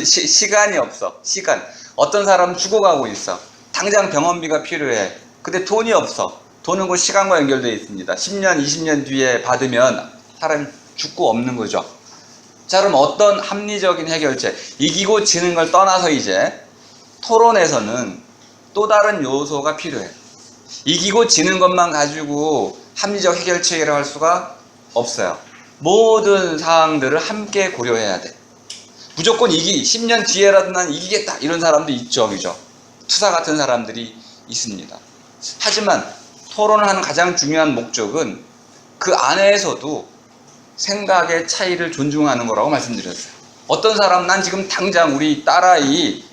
시간이 없어. 시간. 어떤 사람은 죽어가고 있어. 당장 병원비가 필요해. 근데 돈이 없어. 돈은 그 시간과 연결되어 있습니다. 10년, 20년 뒤에 받으면 사람이 죽고 없는 거죠. 자, 그럼 어떤 합리적인 해결책, 이기고 지는 걸 떠나서 이제 토론에서는 또 다른 요소가 필요해. 이기고 지는 것만 가지고 합리적 해결책이라고 할 수가 없어요. 모든 사항들을 함께 고려해야 돼. 무조건 10년 뒤에라도 난 이기겠다 이런 사람도 있죠, 그죠? 투사 같은 사람들이 있습니다. 하지만 토론을 하는 가장 중요한 목적은 그 안에서도 생각의 차이를 존중하는 거라고 말씀드렸어요. 어떤 사람은 난 지금 당장 우리 딸아이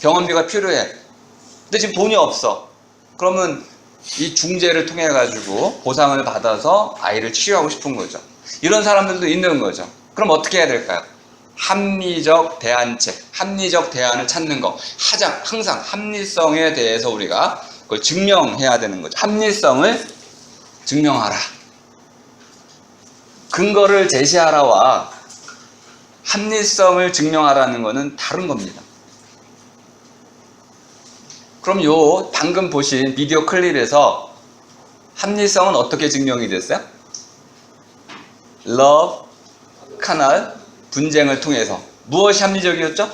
병원비가 필요해. 근데 지금 돈이 없어. 그러면 이 중재를 통해 가지고 보상을 받아서 아이를 치료하고 싶은 거죠. 이런 사람들도 있는 거죠. 그럼 어떻게 해야 될까요? 합리적 대안책, 합리적 대안을 찾는 거. 항상 합리성에 대해서 우리가 그걸 증명해야 되는 거죠. 합리성을 증명하라. 근거를 제시하라와 합리성을 증명하라는 것은 다른 겁니다. 그럼 요 방금 보신 비디오 클립에서 합리성은 어떻게 증명이 됐어요? 러브 카날 분쟁을 통해서. 무엇이 합리적이었죠?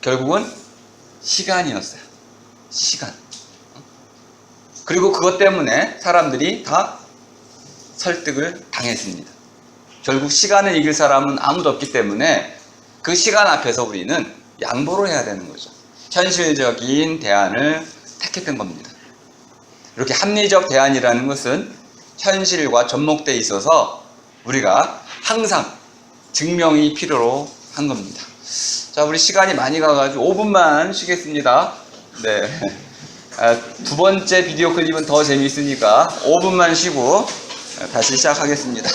결국은 시간이었어요. 시간. 그리고 그것 때문에 사람들이 다 설득을 당했습니다. 결국 시간을 이길 사람은 아무도 없기 때문에 그 시간 앞에서 우리는 양보를 해야 되는 거죠. 현실적인 대안을 택했던 겁니다. 이렇게 합리적 대안이라는 것은 현실과 접목되어 있어서 우리가 항상 증명이 필요로 한 겁니다. 자, 우리 시간이 많이 가가지고 5분만 쉬겠습니다. 네. 두 번째 비디오 클립은 더 재미있으니까 5분만 쉬고 다시 시작하겠습니다.